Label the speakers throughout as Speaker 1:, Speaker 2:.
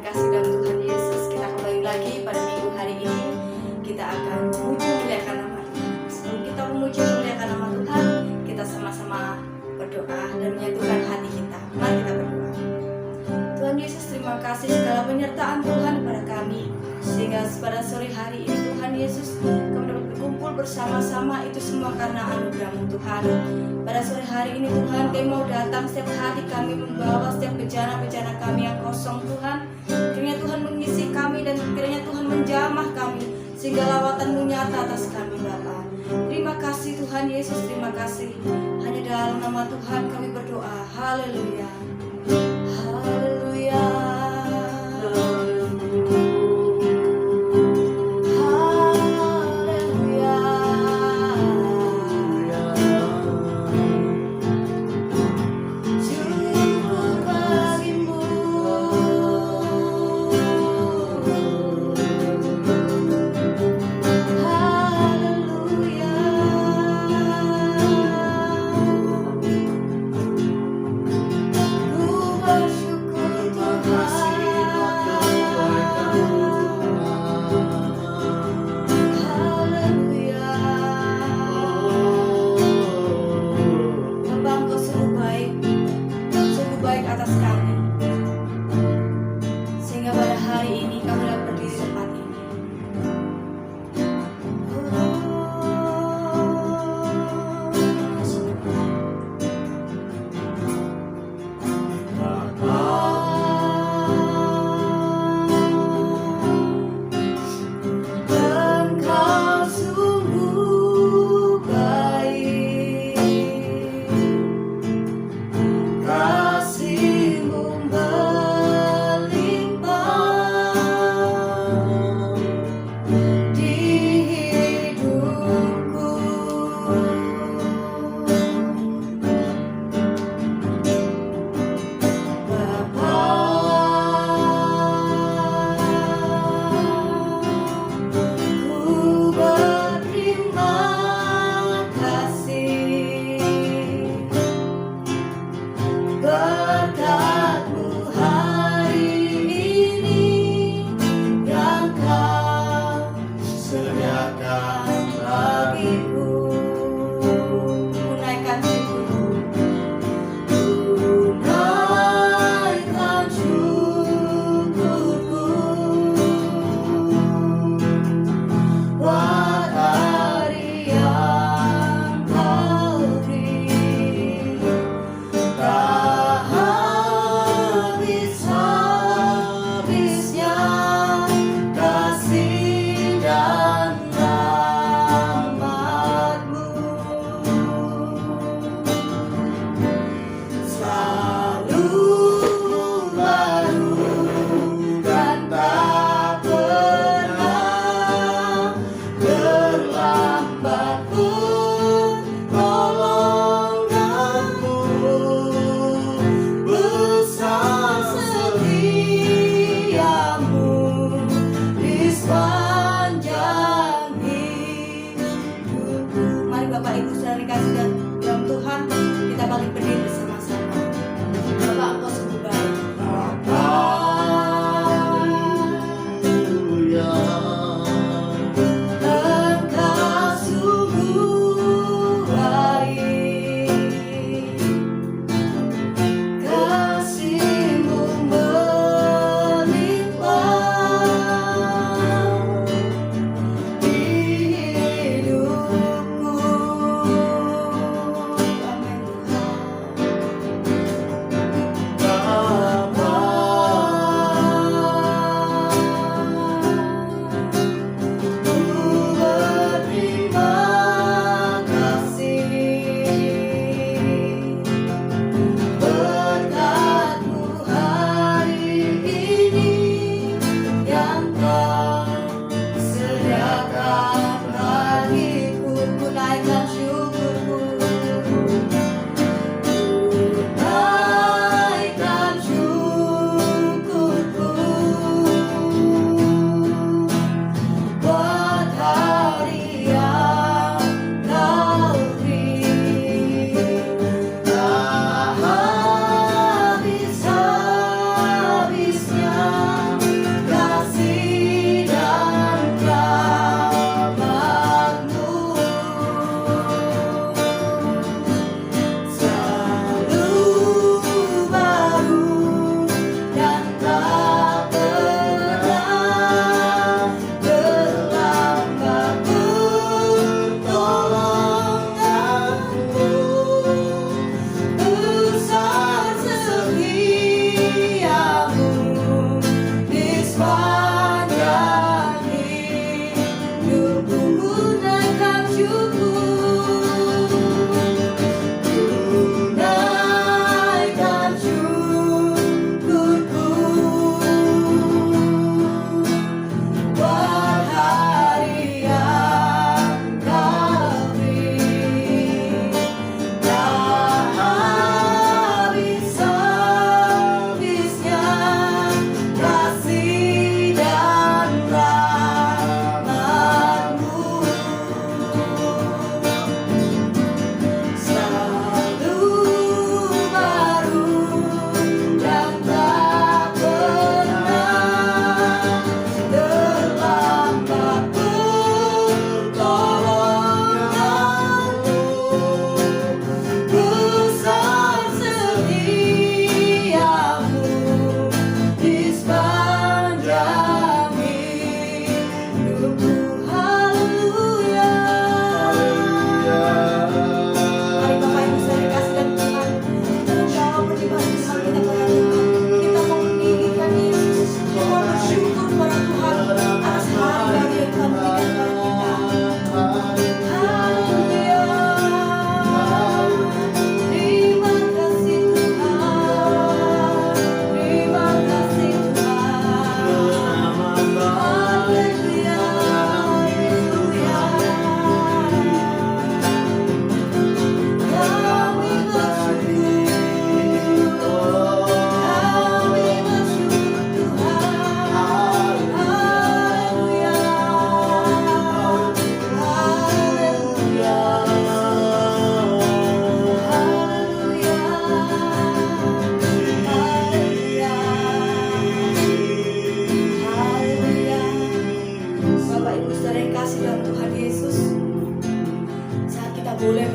Speaker 1: kasih dalam Tuhan Yesus, kita kembali lagi pada minggu hari ini. Kita akan memuji muliakan nama Tuhan. Sebelum kita memuji muliakan nama Tuhan, kita sama-sama berdoa dan menyatukan hati kita. Mari kita berdoa. Tuhan Yesus, terima kasih segala penyertaan Tuhan kepada kami, sehingga pada sore hari ini Tuhan Yesus kami dapat berkumpul bersama-sama. Itu semua karena anugerah-Mu Tuhan. Pada sore hari ini Tuhan, kami mau datang setiap hari, kami membawa setiap bejana-bejana kami yang kosong Tuhan. Kiranya Tuhan mengisi kami dan kiranya Tuhan menjamah kami, sehingga lawatan-Mu nyata atas kami Bapa. Terima kasih Tuhan Yesus, terima kasih. Hanya dalam nama Tuhan kami berdoa. Haleluya. Haleluya.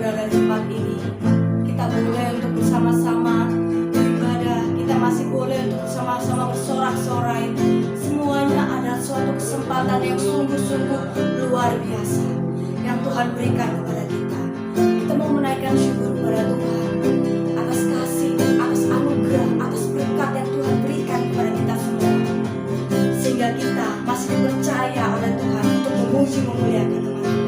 Speaker 1: berada di tempat ini. Kita boleh untuk bersama-sama beribadah. Kita masih boleh untuk bersama-sama bersorak-sorai. Semuanya adalah suatu kesempatan yang sungguh-sungguh luar biasa yang Tuhan berikan kepada kita. Kita mau menaikkan syukur kepada Tuhan atas kasih, atas anugerah, atas berkat yang Tuhan berikan kepada kita semua, sehingga kita masih dipercaya oleh Tuhan untuk memuji memuliakan nama Tuhan.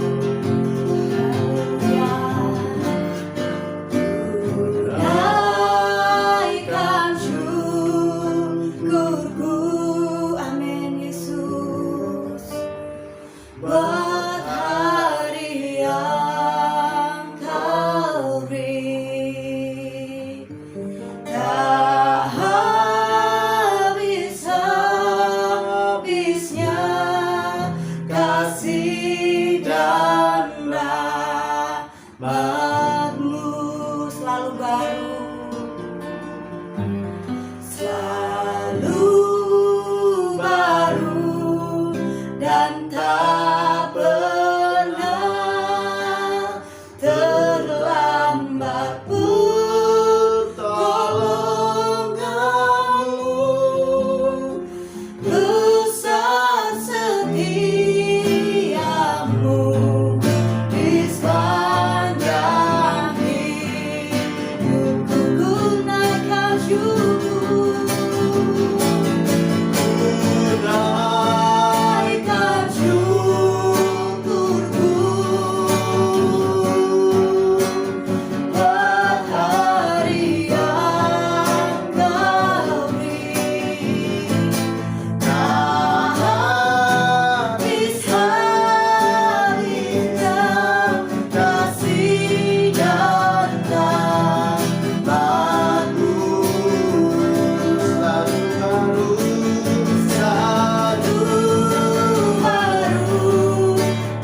Speaker 1: Naikkan syukurku, amin Yesus, buat hari yang Kau beri. Tak habis-habisnya kasih dan rahmat-Mu selalu baru, selalu baru, dan tak pernah terlambat pertolongan-Mu. Besar setiamu di sepanjang hidupku. Ku naikkan syukur, naikkan syukurku buat hari yang Kau beri. Tak habis-habisnya kasih dan rahmat-Mu, selalu baru,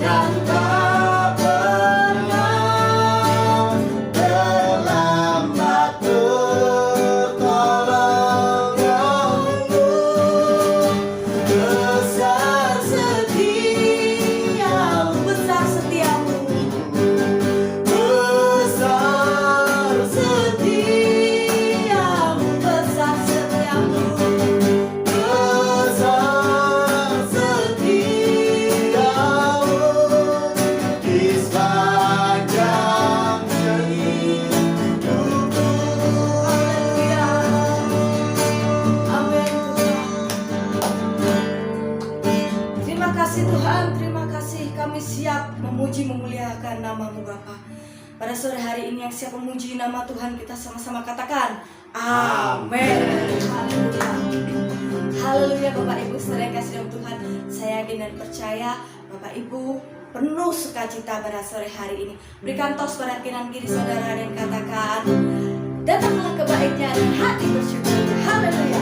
Speaker 1: dan tak pernah terlambat pertolongan-Mu. Besar setiamu, besar setiamu, besar setiamu, besar setiamu, besar setiamu di sepanjang hidupku. Haleluya, amin Tuhan. Terima kasih Tuhan, terima kasih. Kami siap memuji memuliakan nama-Mu Bapa. Pada sore hari ini yang siap memuji nama Tuhan, kita sama-sama katakan amin. Haleluya. Haleluya Bapak Ibu saudara yang kasih dalam Tuhan. Saya yakin dan percaya Bapak Ibu penuh sukacita pada sore hari ini. Berikan tos pada kanan kiri saudara dan katakan, datanglah ke baiknya dan hati bersyukur. Haleluya.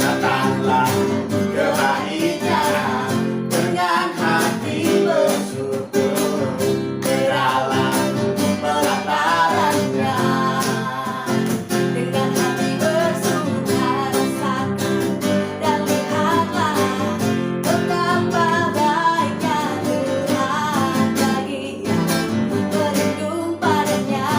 Speaker 2: Datanglah ke baiknya dengan hati bersyukur,
Speaker 1: Beralah pelatarannya dengan hati bersuka rasakan dan lihatlah betapa baiknya Tuhan bagi yang berlindung padanya.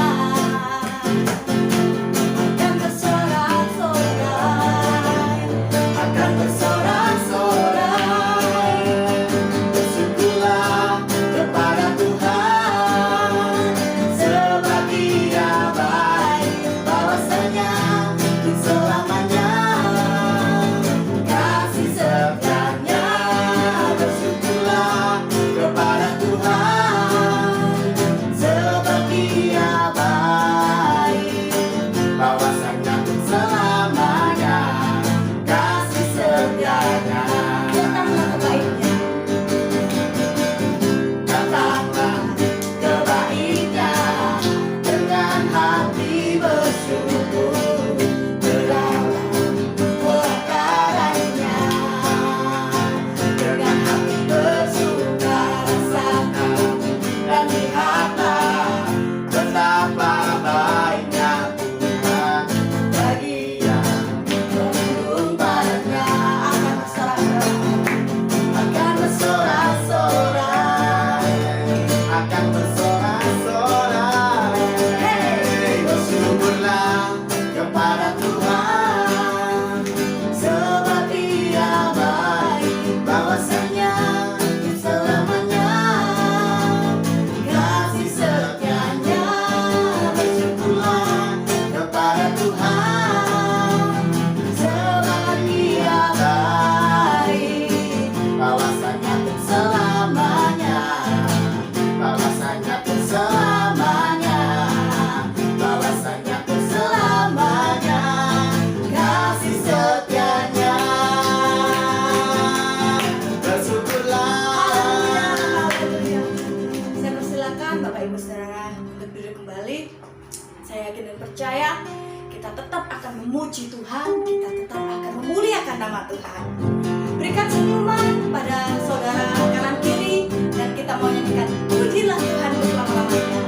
Speaker 1: berikan senyuman pada saudara kanan kiri, dan kita mau nyanyikan pujilah Tuhanku selama-lamanya.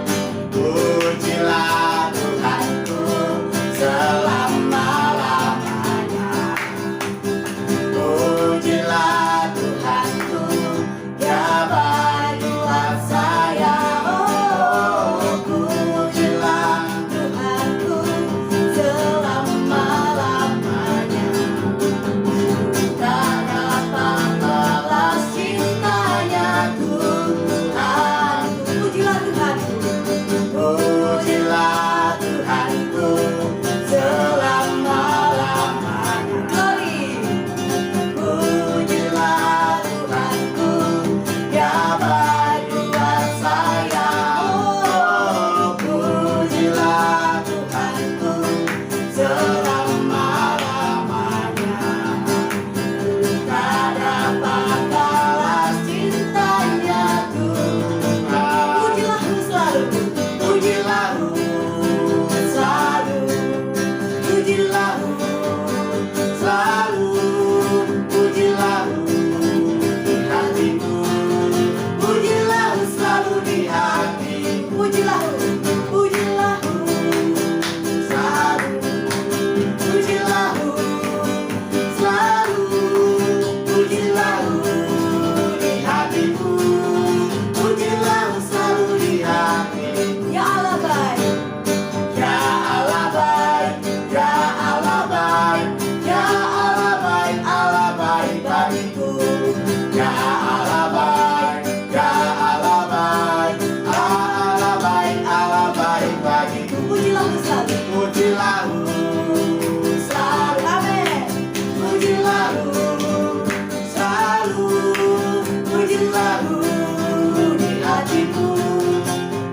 Speaker 2: Pujilah Tuhanku selama-lamanya. Pujilah Tuhanku, Dia baik buat saya. Oh, pujilah
Speaker 1: Tuhanku selama-lamanya.
Speaker 2: tak dapat balas cintanya Tuhan.
Speaker 1: Pujilah Tuhanku.
Speaker 2: Pujilah Tuhanku selama-lamanya.
Speaker 1: Glory.
Speaker 2: Pujilah Tuhanku, Dia baik buat saya. Oh, pujilah Tuhanku selama-lamanya. Tak dapat balas cintanya Tuhan.
Speaker 1: Pujilah selalu.
Speaker 2: Pujilah selalu, pujilah selalu, pujilah di hatiku, pujilah selalu di hati,
Speaker 1: Pujilah. Pujilah.
Speaker 2: selalu, pujilah selalu, pujilah di hatiku, pujilah selalu di hati.
Speaker 1: Ya Allah baik.
Speaker 2: Ya Allah baik, Ya Allah baik, Ya Allah baik, Allah baik bagiku. Ya Allah baik, Ya Allah baik, Allah baik, Allah baik bagiku.
Speaker 1: Pujilah selalu.
Speaker 2: Pujilah selalu,
Speaker 1: Amin.
Speaker 2: pujilah selalu, pujilah di hatiku,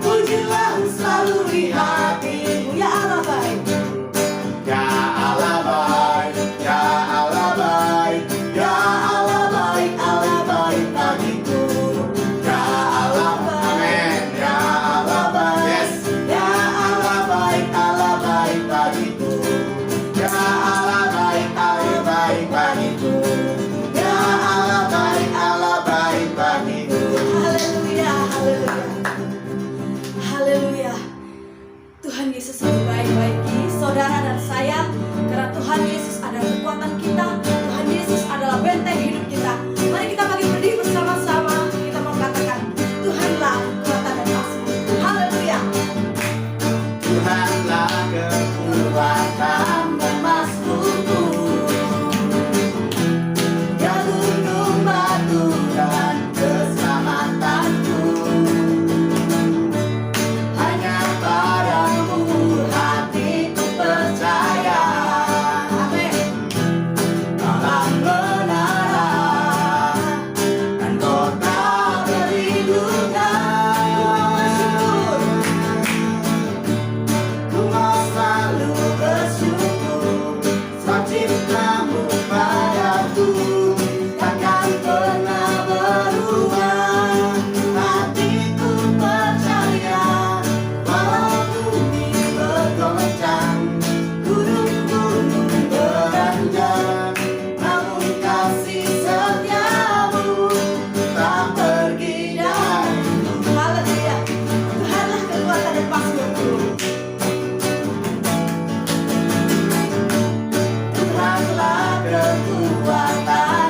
Speaker 2: pujilah selalu di hatiku.
Speaker 1: Ya Allah baik.
Speaker 2: Ya Allah baik, Ya Allah baik, Ya Allah baik, Allah baik bagiku. Ya Allah, amin. Ya Allah baik, yes. Ya Allah baik, Allah baik bagiku. Ya Allah baik, Allah baik bagiku. Ya Allah baik, Allah baik bagiku.
Speaker 1: Haleluya. Haleluya. Haleluya. Tuhan Yesus lebih baik bagi saudara dan saya, karena Tuhan Yesus adalah kekuatan kita. Tuhan Yesus adalah benteng hidup kita. Mari kita bagi berdiri bersama-sama. Kita mau katakan, Tuhanlah kekuatan dan kasih. Haleluya.
Speaker 2: Tuhanlah kekuatan dan maskuku, jalur batu dan keselamatanku. Hanya padamu hatiku percaya.
Speaker 1: Amin.
Speaker 2: Dalam menara dan kota perlindungan, ku mau selalu bersyukur sebab cintamu padaku takkan pernah berubah. Hatiku percaya walau bumi bergoncang, gunung-gunung beranjak, namun kasih setiamu tak pergi dariku.
Speaker 1: Haleluya. Tuhanlah kekuatan dan pasirku.
Speaker 2: Tuhanlah kekuatan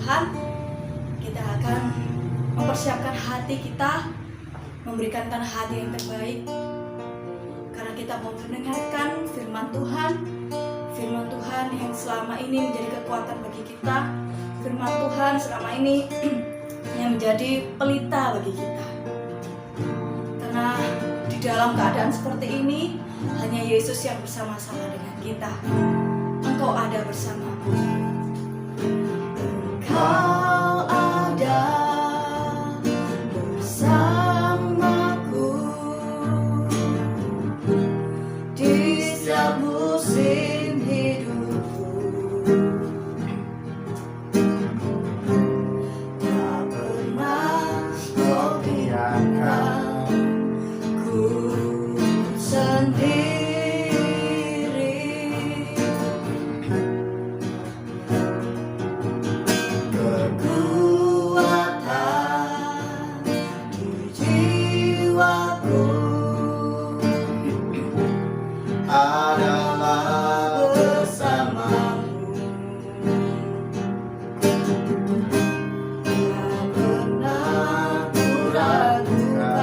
Speaker 1: Tuhan, kita akan mempersiapkan hati kita, memberikan tanah hati yang terbaik, karena kita mau mendengarkan firman Tuhan yang selama ini menjadi kekuatan bagi kita, firman Tuhan selama ini yang menjadi pelita bagi kita. Karena di dalam keadaan seperti ini, hanya Yesus yang bersama-sama dengan kita. Engkau ada bersamaku. Engkau ada bersamaku di setiap musim hidupku. Tak pernah kau biarkan ku sendiri. Kekuatan di jiwaku adalah bersamamu. Tak pernah ku ragukan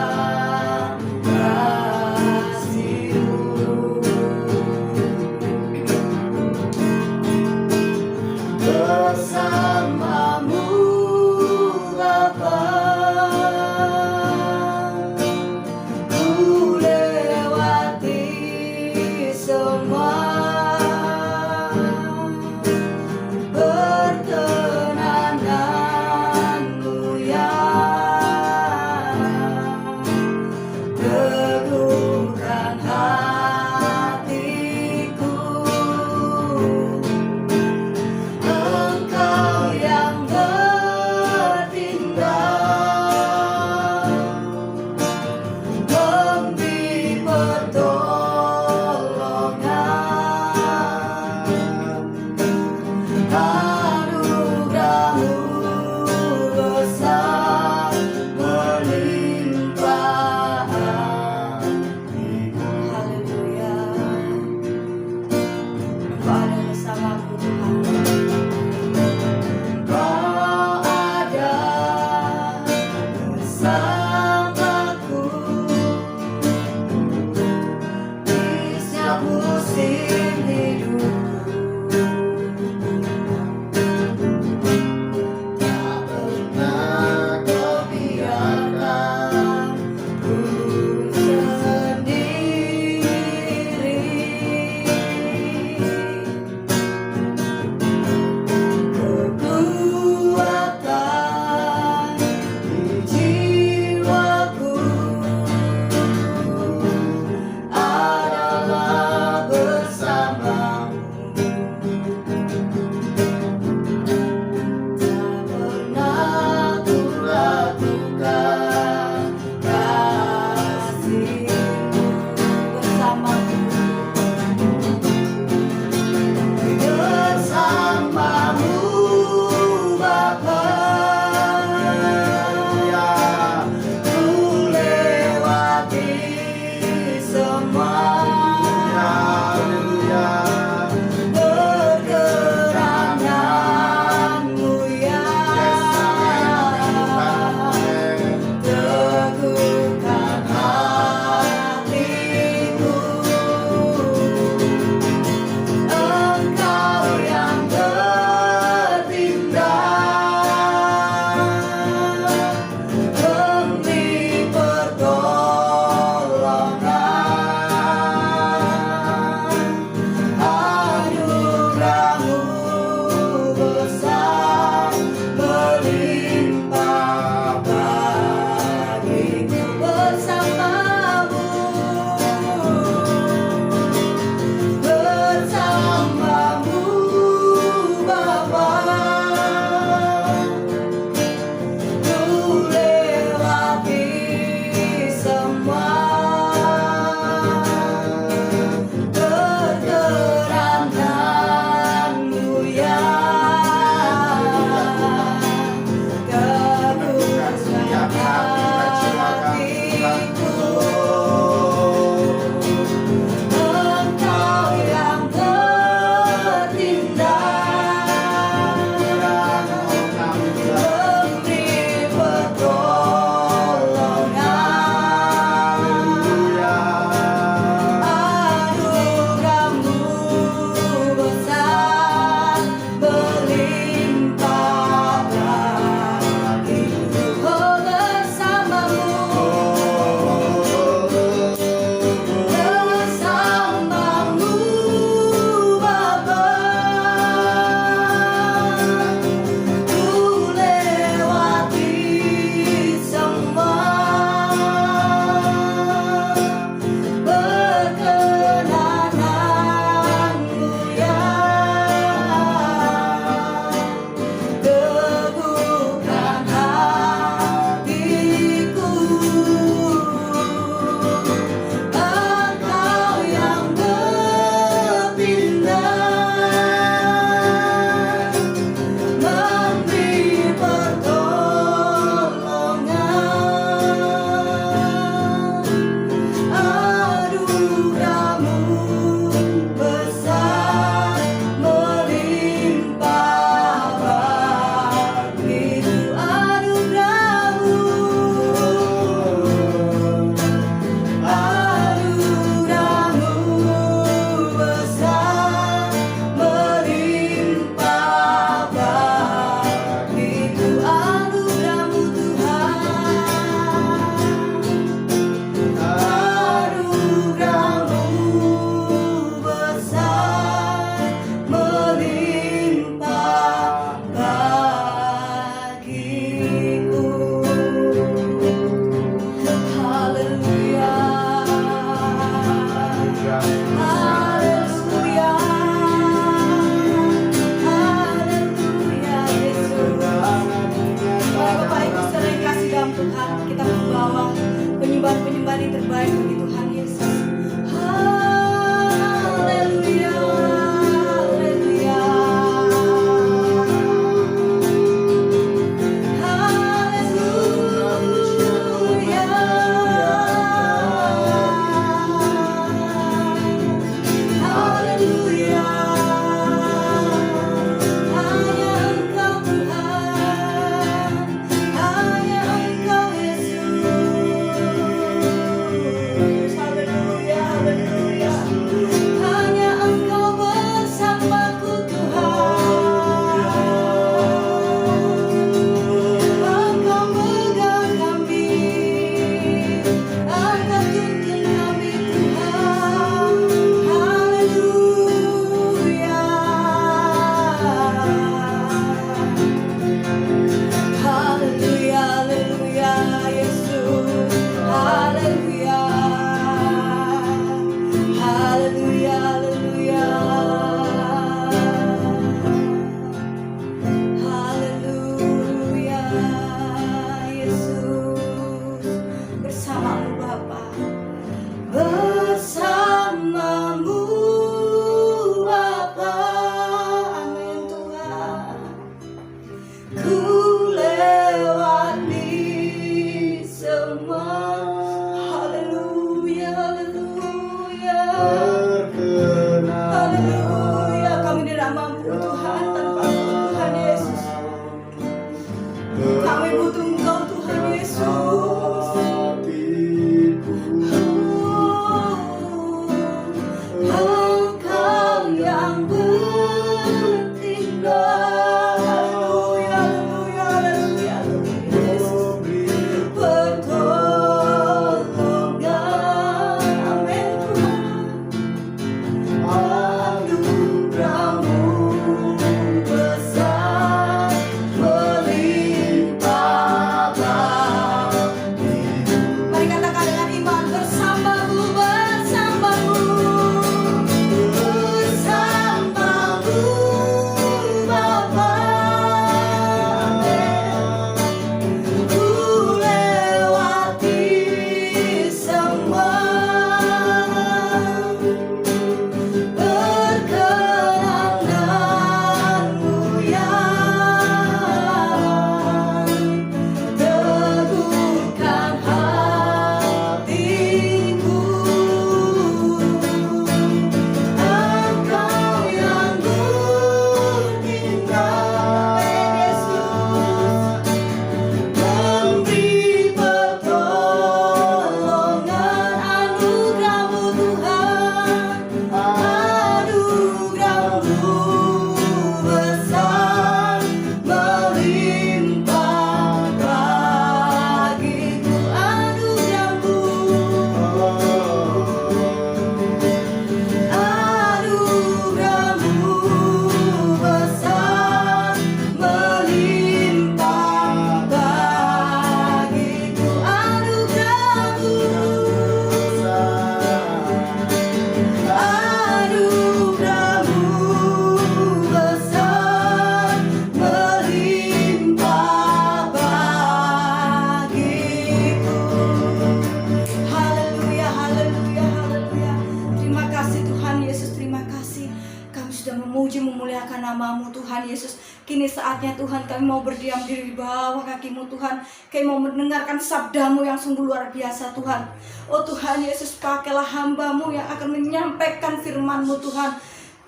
Speaker 1: Kini saatnya Tuhan kami mau berdiam diri di bawah kaki-Mu Tuhan. Kami mau mendengarkan sabda-Mu yang sungguh luar biasa Tuhan. Oh Tuhan Yesus, pakailah hamba-Mu yang akan menyampaikan firman-Mu Tuhan.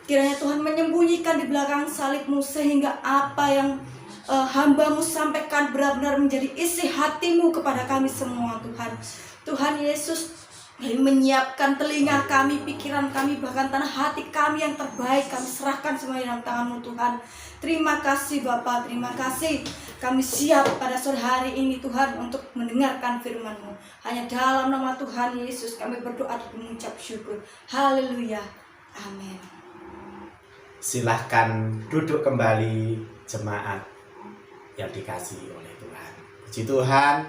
Speaker 1: Kiranya Tuhan menyembunyikan di belakang salib-Mu sehingga apa yang hamba-Mu sampaikan benar-benar menjadi isi hati-Mu kepada kami semua Tuhan. Tuhan Yesus, kami menyiapkan telinga kami, pikiran kami, bahkan tanah hati kami yang terbaik. Kami serahkan semuanya dalam tangan-Mu Tuhan. Terima kasih Bapa, terima kasih. Kami siap pada sore hari ini Tuhan untuk mendengarkan firman-Mu. Hanya dalam nama Tuhan Yesus kami berdoa dan mengucap syukur. Haleluya. Amin.
Speaker 2: Silahkan duduk kembali jemaat yang dikasihi oleh Tuhan. Puji Tuhan.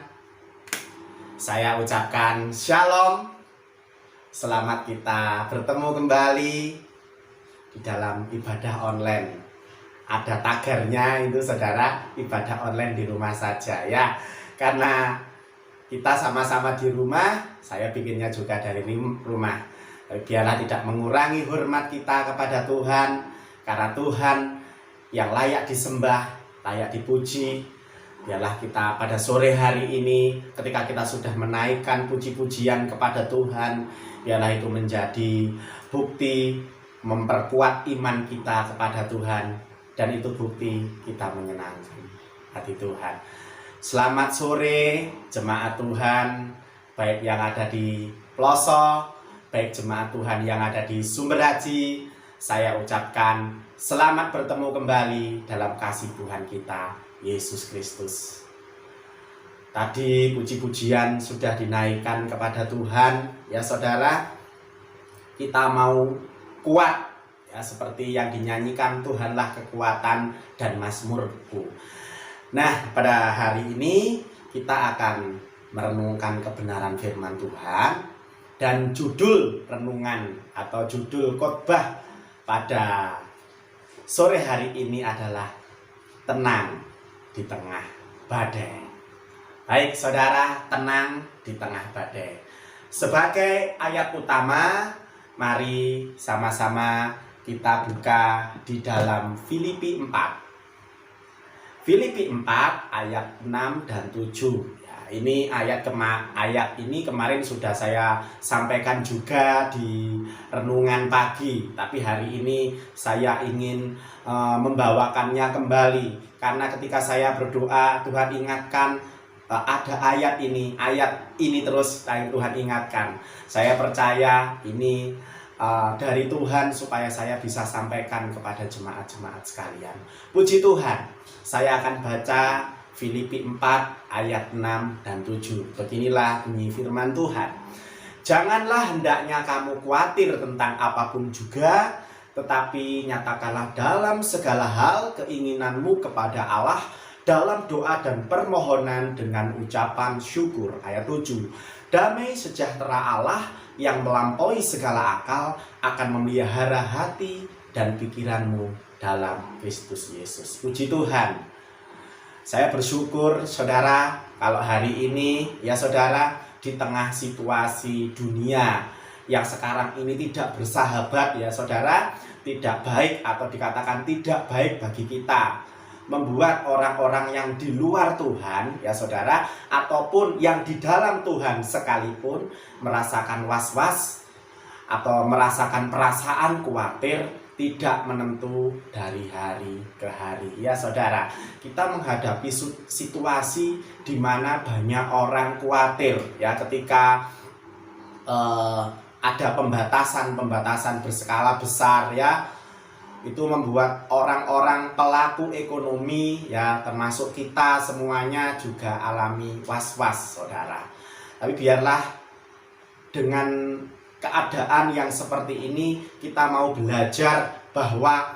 Speaker 2: Saya ucapkan shalom. Selamat kita bertemu kembali di dalam ibadah online. Ada tagarnya itu saudara, ibadah online di rumah saja ya. Karena kita sama-sama di rumah, saya bikinnya juga dari rumah. Biarlah tidak mengurangi hormat kita kepada Tuhan, karena Tuhan yang layak disembah, layak dipuji. Biarlah kita pada sore hari ini, ketika kita sudah menaikkan puji-pujian kepada Tuhan, biarlah itu menjadi bukti memperkuat iman kita kepada Tuhan, dan itu bukti kita menyenangkan hati Tuhan. Selamat sore jemaat Tuhan, baik yang ada di pelosok, baik jemaat Tuhan yang ada di Sumberhaji. Saya ucapkan selamat bertemu kembali dalam kasih Tuhan kita Yesus Kristus. Tadi puji-pujian sudah dinaikkan kepada Tuhan ya saudara. Kita mau kuat ya, seperti yang dinyanyikan, Tuhanlah kekuatan dan mazmurku. Nah, pada hari ini kita akan merenungkan kebenaran firman Tuhan, dan judul renungan atau judul khotbah pada sore hari ini adalah tenang di tengah badai. Baik saudara, tenang di tengah badai. Sebagai ayat utama, mari sama-sama kita buka di dalam Filipi 4. Filipi 4 ayat 6 dan 7. Ya, ini ayat ini kemarin sudah saya sampaikan juga di renungan pagi, tapi hari ini saya ingin membawakannya kembali. Karena ketika saya berdoa, Tuhan ingatkan ada ayat ini terus Tuhan ingatkan. Saya percaya ini dari Tuhan supaya saya bisa sampaikan kepada jemaat-jemaat sekalian. Puji Tuhan, saya akan baca Filipi 4 ayat 6 dan 7. Beginilah bunyi firman Tuhan. Janganlah hendaknya kamu khawatir tentang apapun juga, tetapi nyatakanlah dalam segala hal keinginanmu kepada Allah dalam doa dan permohonan dengan ucapan syukur. Ayat 7. Damai sejahtera Allah yang melampaui segala akal akan memelihara hati dan pikiranmu dalam Kristus Yesus. Puji Tuhan. Saya bersyukur saudara, kalau hari ini ya saudara, di tengah situasi dunia yang sekarang ini tidak bersahabat ya saudara, tidak baik atau dikatakan tidak baik bagi kita, membuat orang-orang yang di luar Tuhan ya saudara, ataupun yang di dalam Tuhan sekalipun merasakan was-was atau merasakan perasaan khawatir, tidak menentu dari hari ke hari ya saudara. Kita menghadapi situasi di mana banyak orang khawatir ya, ketika ada pembatasan berskala besar ya, itu membuat orang-orang pelaku ekonomi ya, termasuk kita semuanya juga alami was-was saudara. Tapi biarlah dengan keadaan yang seperti ini kita mau belajar bahwa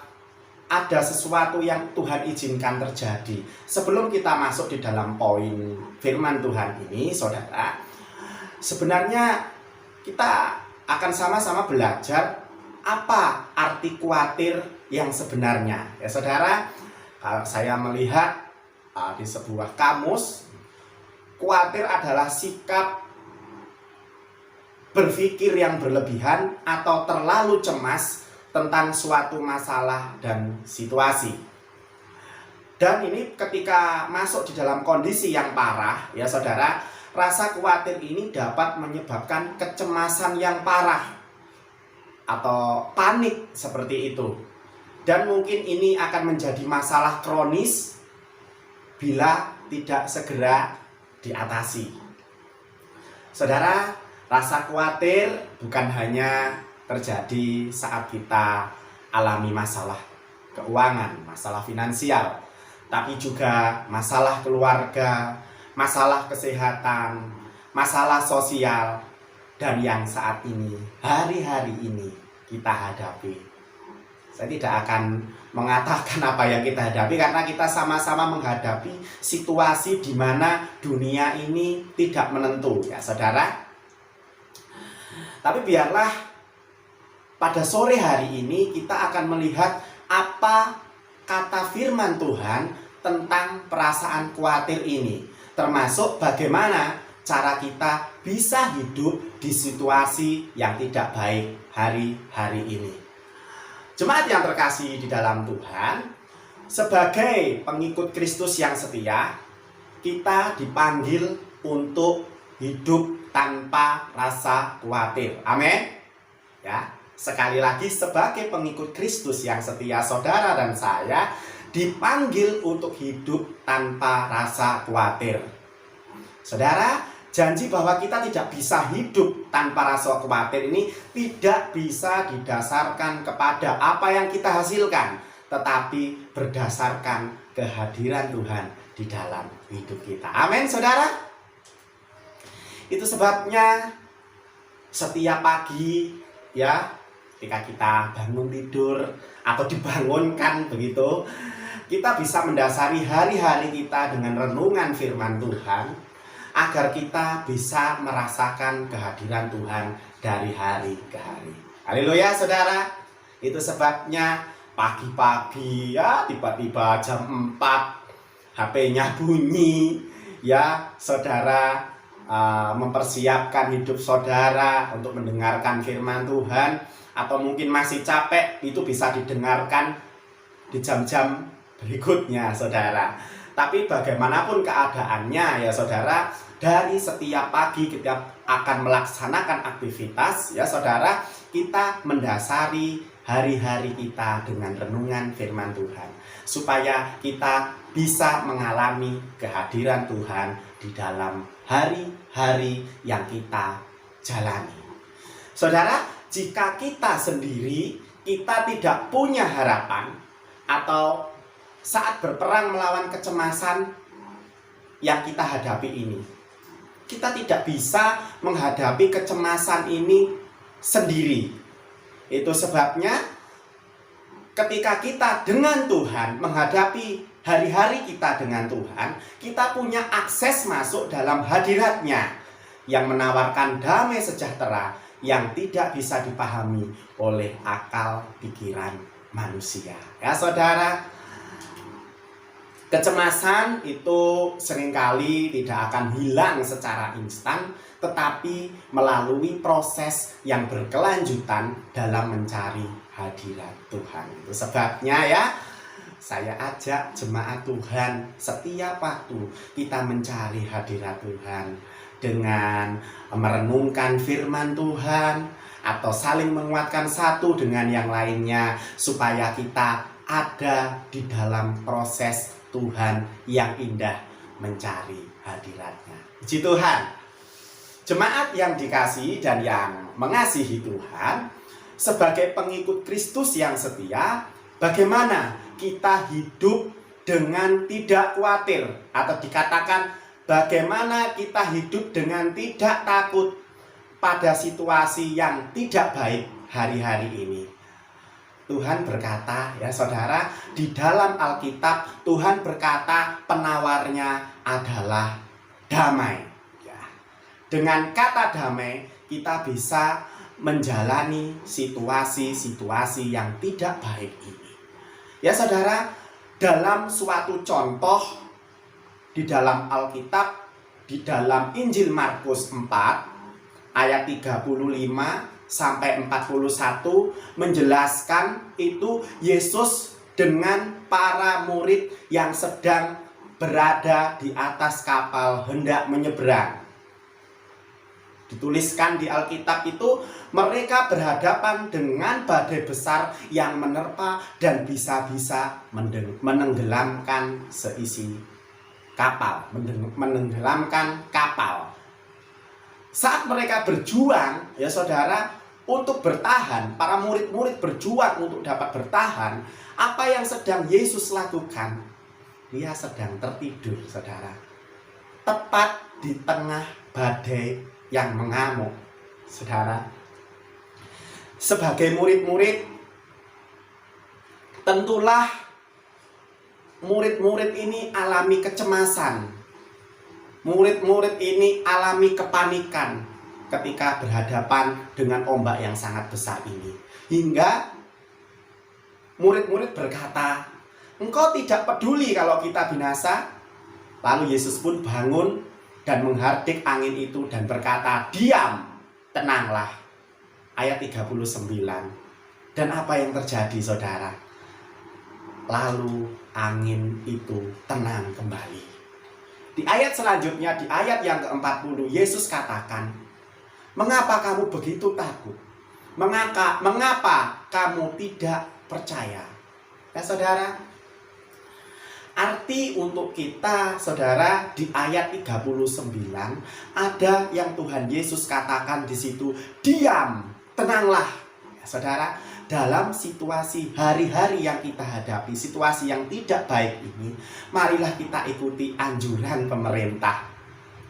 Speaker 2: ada sesuatu yang Tuhan izinkan terjadi. Sebelum kita masuk di dalam poin firman Tuhan ini saudara, sebenarnya kita akan sama-sama belajar apa arti khawatir yang sebenarnya ya saudara. Kalau saya melihat di sebuah kamus, khawatir adalah sikap berpikir yang berlebihan atau terlalu cemas tentang suatu masalah dan situasi. Dan ini ketika masuk di dalam kondisi yang parah, ya saudara, rasa khawatir ini dapat menyebabkan kecemasan yang parah atau panik seperti itu. Dan mungkin ini akan menjadi masalah kronis bila tidak segera diatasi. Saudara, rasa khawatir bukan hanya terjadi saat kita alami masalah keuangan, masalah finansial, tapi juga masalah keluarga, masalah kesehatan, masalah sosial, dan yang saat ini, hari-hari ini kita hadapi. Saya tidak akan mengatakan apa yang kita hadapi karena kita sama-sama menghadapi situasi di mana dunia ini tidak menentu, ya saudara. Tapi biarlah pada sore hari ini kita akan melihat apa kata firman Tuhan tentang perasaan khawatir ini, termasuk bagaimana cara kita bisa hidup di situasi yang tidak baik hari-hari ini. Jemaat yang terkasih di dalam Tuhan, sebagai pengikut Kristus yang setia, kita dipanggil untuk hidup tanpa rasa khawatir. Amin. Ya, sekali lagi, sebagai pengikut Kristus yang setia, saudara dan saya dipanggil untuk hidup tanpa rasa khawatir. Saudara, janji bahwa kita tidak bisa hidup tanpa rasa khawatir ini tidak bisa didasarkan kepada apa yang kita hasilkan, tetapi berdasarkan kehadiran Tuhan di dalam hidup kita. Amin, saudara. Itu sebabnya setiap pagi, ya, ketika kita bangun tidur atau dibangunkan begitu, kita bisa mendasari hari-hari kita dengan renungan firman Tuhan agar kita bisa merasakan kehadiran Tuhan dari hari ke hari. Haleluya, saudara. Itu sebabnya pagi-pagi, ya, tiba-tiba jam 4 HP-nya bunyi, ya, saudara mempersiapkan hidup saudara untuk mendengarkan firman Tuhan, atau mungkin masih capek, itu bisa didengarkan di jam-jam berikutnya, saudara. Tapi bagaimanapun keadaannya, ya saudara, dari setiap pagi kita akan melaksanakan aktivitas, ya saudara, kita mendasari hari-hari kita dengan renungan firman Tuhan, supaya kita bisa mengalami kehadiran Tuhan di dalam hari-hari yang kita jalani. Saudara, jika kita sendiri, kita tidak punya harapan, atau saat berperang melawan kecemasan yang kita hadapi ini, kita tidak bisa menghadapi kecemasan ini sendiri. Itu sebabnya ketika kita dengan Tuhan, menghadapi hari-hari kita dengan Tuhan, kita punya akses masuk dalam hadirat-Nya yang menawarkan damai sejahtera yang tidak bisa dipahami oleh akal pikiran manusia. Ya saudara, kecemasan itu seringkali tidak akan hilang secara instan, tetapi melalui proses yang berkelanjutan dalam mencari hadirat Tuhan. Itu sebabnya, ya, saya ajak jemaat Tuhan, setiap waktu kita mencari hadirat Tuhan dengan merenungkan firman Tuhan, atau saling menguatkan satu dengan yang lainnya, supaya kita ada di dalam proses Tuhan yang indah mencari hadirat-Nya. Puji Tuhan. Jemaat yang dikasihi dan yang mengasihi Tuhan, sebagai pengikut Kristus yang setia, bagaimana kita hidup dengan tidak khawatir, atau dikatakan bagaimana kita hidup dengan tidak takut pada situasi yang tidak baik hari-hari ini. Tuhan berkata, ya saudara, di dalam Alkitab Tuhan berkata penawarnya adalah damai. Ya. Dengan kata damai kita bisa menjalani situasi-situasi yang tidak baik ini. Ya saudara, dalam suatu contoh di dalam Alkitab, di dalam Injil Markus 4 ayat 35 sampai 41 menjelaskan itu Yesus dengan para murid yang sedang berada di atas kapal hendak menyeberang. Dituliskan di Alkitab itu, mereka berhadapan dengan badai besar yang menerpa dan bisa-bisa menenggelamkan seisi kapal, menenggelamkan kapal. Saat mereka berjuang, ya saudara, untuk bertahan, para murid-murid berjuang untuk dapat bertahan, apa yang sedang Yesus lakukan? Dia sedang tertidur, saudara. Tepat di tengah badai yang mengamuk, saudara. Sebagai murid-murid, tentulah murid-murid ini alami kecemasan. Murid-murid ini alami kepanikan ketika berhadapan dengan ombak yang sangat besar ini. Hingga murid-murid berkata, "Engkau tidak peduli kalau kita binasa?" Lalu Yesus pun bangun dan menghardik angin itu dan berkata, "Diam, tenanglah." Ayat 39. Dan apa yang terjadi, saudara? Lalu angin itu tenang kembali. Di ayat selanjutnya, di ayat yang ke-40, Yesus katakan, "Mengapa kamu begitu takut? Mengapa kamu tidak percaya?" Ya saudara, arti untuk kita, saudara, di ayat 39 ada yang Tuhan Yesus katakan di situ, "Diam, tenanglah." Ya, saudara, dalam situasi hari-hari yang kita hadapi, situasi yang tidak baik ini, marilah kita ikuti anjuran pemerintah,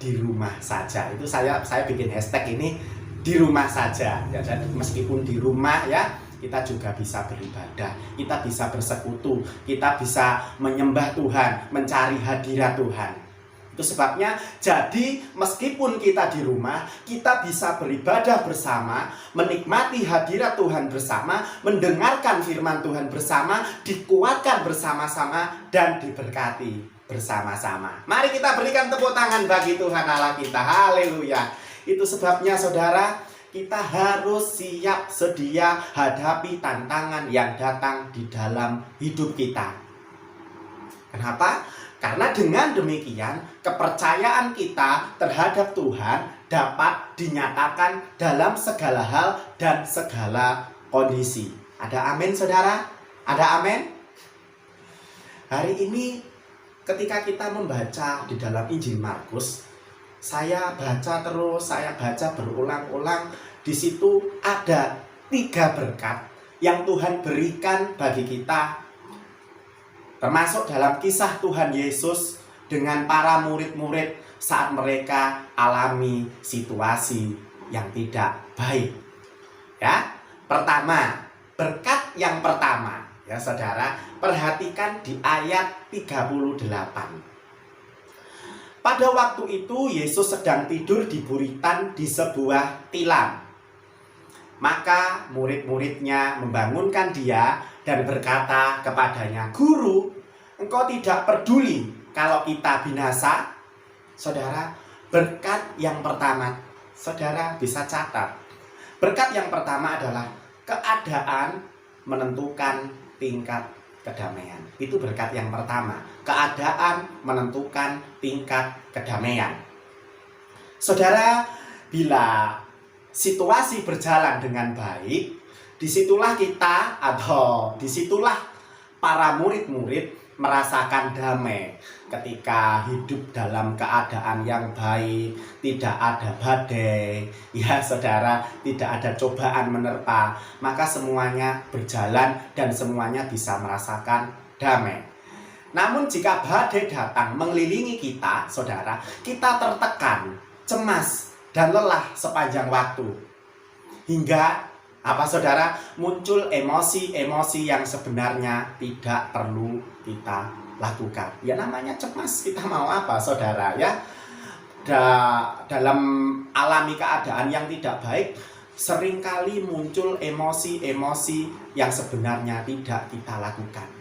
Speaker 2: di rumah saja. Itu saya bikin hashtag ini, di rumah saja. Ya, meskipun di rumah, ya, kita juga bisa beribadah, kita bisa bersekutu, kita bisa menyembah Tuhan, mencari hadirat Tuhan. Itu sebabnya, jadi meskipun kita di rumah, kita bisa beribadah bersama, menikmati hadirat Tuhan bersama, mendengarkan firman Tuhan bersama, dikuatkan bersama-sama, dan diberkati bersama-sama. Mari kita berikan tepuk tangan bagi Tuhan Allah kita. Haleluya. Itu sebabnya, saudara, kita harus siap sedia hadapi tantangan yang datang di dalam hidup kita. Kenapa? Karena dengan demikian kepercayaan kita terhadap Tuhan dapat dinyatakan dalam segala hal dan segala kondisi. Ada amin, saudara? Ada amin? Hari ini ketika kita membaca di dalam Injil Markus, saya baca berulang-ulang. Di situ ada 3 berkat yang Tuhan berikan bagi kita, termasuk dalam kisah Tuhan Yesus dengan para murid-murid saat mereka alami situasi yang tidak baik. Ya, pertama, berkat yang pertama, ya saudara, perhatikan di ayat 38. Pada waktu itu Yesus sedang tidur di buritan di sebuah tilam. Maka murid-muridnya membangunkan dia dan berkata kepadanya, "Guru, engkau tidak peduli kalau kita binasa?" Saudara, berkat yang pertama, saudara bisa catat. Berkat yang pertama adalah keadaan menentukan tingkat kedamaian. Itu berkat yang pertama. Keadaan menentukan tingkat kedamaian. Saudara, bila situasi berjalan dengan baik, disitulah kita atau disitulah para murid-murid merasakan damai ketika hidup dalam keadaan yang baik, tidak ada badai, ya saudara, tidak ada cobaan menerpa, maka semuanya berjalan dan semuanya bisa merasakan damai. Namun jika badai datang mengelilingi kita, saudara, kita tertekan, cemas, dan lelah sepanjang waktu. Hingga apa saudara? Muncul emosi-emosi yang sebenarnya tidak perlu kita lakukan. Ya namanya cemas, kita mau apa saudara ya? Dalam alami keadaan yang tidak baik, seringkali muncul emosi-emosi yang sebenarnya tidak kita lakukan.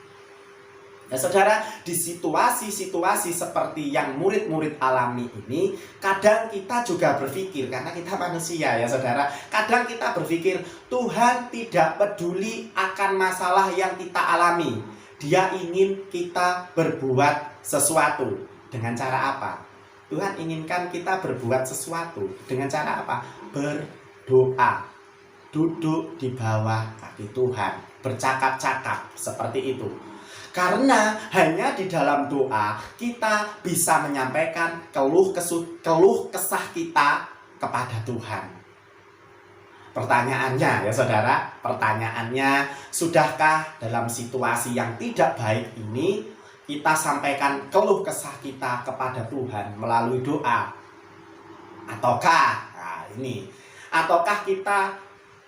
Speaker 2: Ya saudara, di situasi-situasi seperti yang murid-murid alami ini, kadang kita juga berpikir, karena kita manusia ya saudara, kadang kita berpikir Tuhan tidak peduli akan masalah yang kita alami. Dia ingin kita berbuat sesuatu. Dengan cara apa? Tuhan inginkan kita berbuat sesuatu. Dengan cara apa? Berdoa. Duduk di bawah kaki Tuhan. Bercakap-cakap seperti itu. Karena hanya di dalam doa kita bisa menyampaikan keluh kesah kita kepada Tuhan. Pertanyaannya ya saudara, pertanyaannya, sudahkah dalam situasi yang tidak baik ini kita sampaikan keluh kesah kita kepada Tuhan melalui doa? Ataukah kita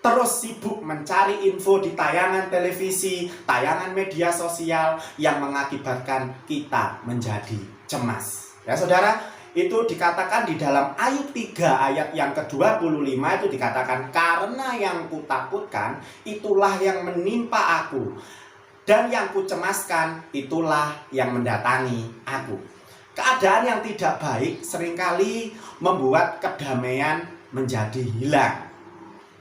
Speaker 2: terus sibuk mencari info di tayangan televisi, tayangan media sosial yang mengakibatkan kita menjadi cemas? Ya saudara, itu dikatakan di dalam Ayub 3 ayat yang ke-25 itu dikatakan, karena yang kutakutkan itulah yang menimpa aku, dan yang kucemaskan itulah yang mendatangi aku. Keadaan yang tidak baik seringkali membuat kedamaian menjadi hilang.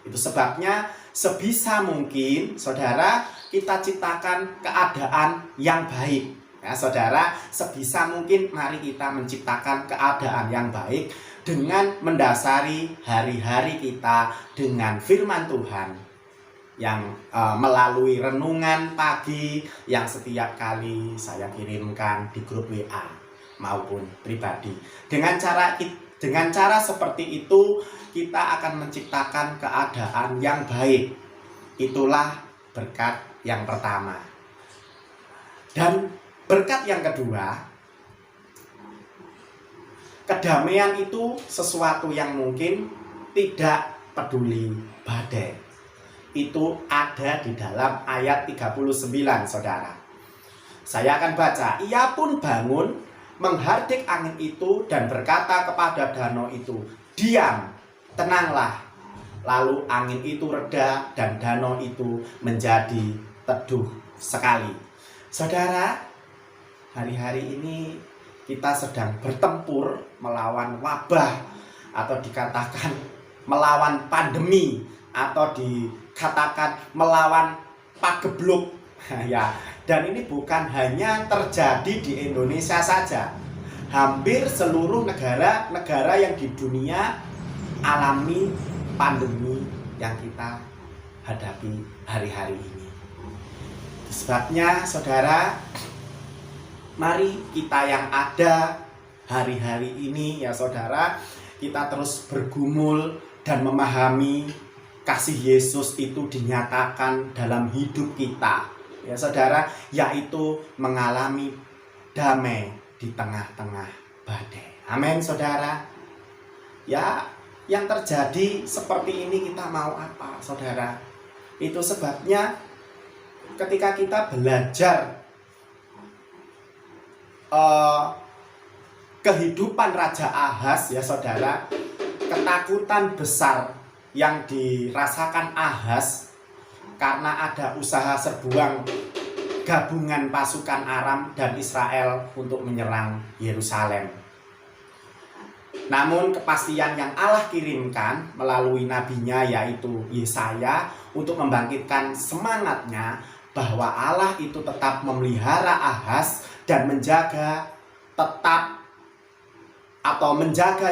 Speaker 2: Itu sebabnya sebisa mungkin saudara kita ciptakan keadaan yang baik. Ya saudara, sebisa mungkin mari kita menciptakan keadaan yang baik dengan mendasari hari-hari kita dengan firman Tuhan yang melalui renungan pagi yang setiap kali saya kirimkan di grup WA maupun pribadi. Dengan cara seperti itu kita akan menciptakan keadaan yang baik. Itulah berkat yang pertama. Dan berkat yang kedua, kedamaian itu sesuatu yang mungkin tidak peduli badai. Itu ada di dalam ayat 39, saudara. Saya akan baca. Ia pun bangun, menghardik angin itu dan berkata kepada danau itu, diam, tenanglah. Lalu angin itu reda dan danau itu menjadi teduh sekali. Saudara, hari-hari ini kita sedang bertempur melawan wabah, atau dikatakan melawan pandemi, atau dikatakan melawan pagebluk. Ya, dan ini bukan hanya terjadi di Indonesia saja. Hampir seluruh negara yang di dunia alami pandemi yang kita hadapi hari-hari ini. Sebabnya saudara, mari kita yang ada hari-hari ini ya saudara, kita terus bergumul dan memahami kasih Yesus itu dinyatakan dalam hidup kita ya saudara, yaitu mengalami damai di tengah-tengah badai. Amin saudara. Ya, yang terjadi seperti ini kita mau apa saudara? Itu sebabnya ketika kita belajar kehidupan Raja Ahaz ya saudara, ketakutan besar yang dirasakan Ahaz karena ada usaha serbuang gabungan pasukan Aram dan Israel untuk menyerang Yerusalem. Namun kepastian yang Allah kirimkan melalui nabinya yaitu Yesaya untuk membangkitkan semangatnya bahwa Allah itu tetap memelihara Ahaz dan menjaga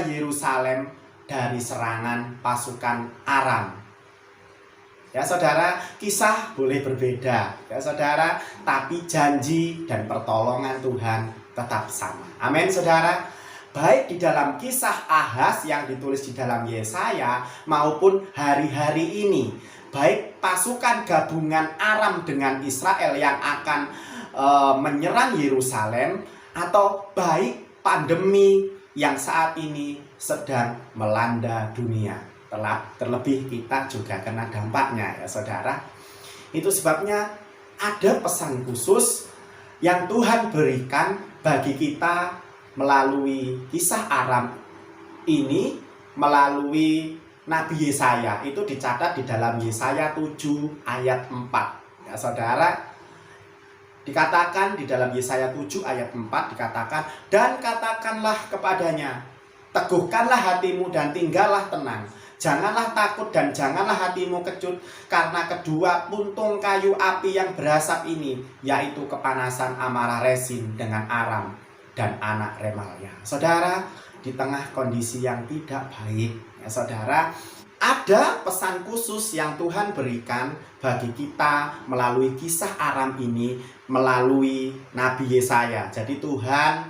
Speaker 2: Yerusalem dari serangan pasukan Aram. Ya saudara, kisah boleh berbeda ya saudara, tapi janji dan pertolongan Tuhan tetap sama. Amin saudara. Baik di dalam kisah Ahaz yang ditulis di dalam Yesaya maupun hari-hari ini, baik pasukan gabungan Aram dengan Israel yang akan menyerang Yerusalem, atau baik pandemi yang saat ini sedang melanda dunia. Terlebih kita juga kena dampaknya ya saudara. Itu sebabnya ada pesan khusus yang Tuhan berikan bagi kita melalui kisah Aram ini, melalui Nabi Yesaya. Itu dicatat di dalam Yesaya 7 ayat 4 ya saudara. Dikatakan di dalam Yesaya 7 ayat 4 dikatakan, dan katakanlah kepadanya, teguhkanlah hatimu dan tinggallah tenang, Janganlah takut dan janganlah hatimu kecut karena kedua puntung kayu api yang berasap ini, yaitu kepanasan amarah Resin dengan Aram dan anak Remalia. Saudara, di tengah kondisi yang tidak baik, ya saudara, ada pesan khusus yang Tuhan berikan bagi kita melalui kisah Aram ini, melalui Nabi Yesaya. Jadi Tuhan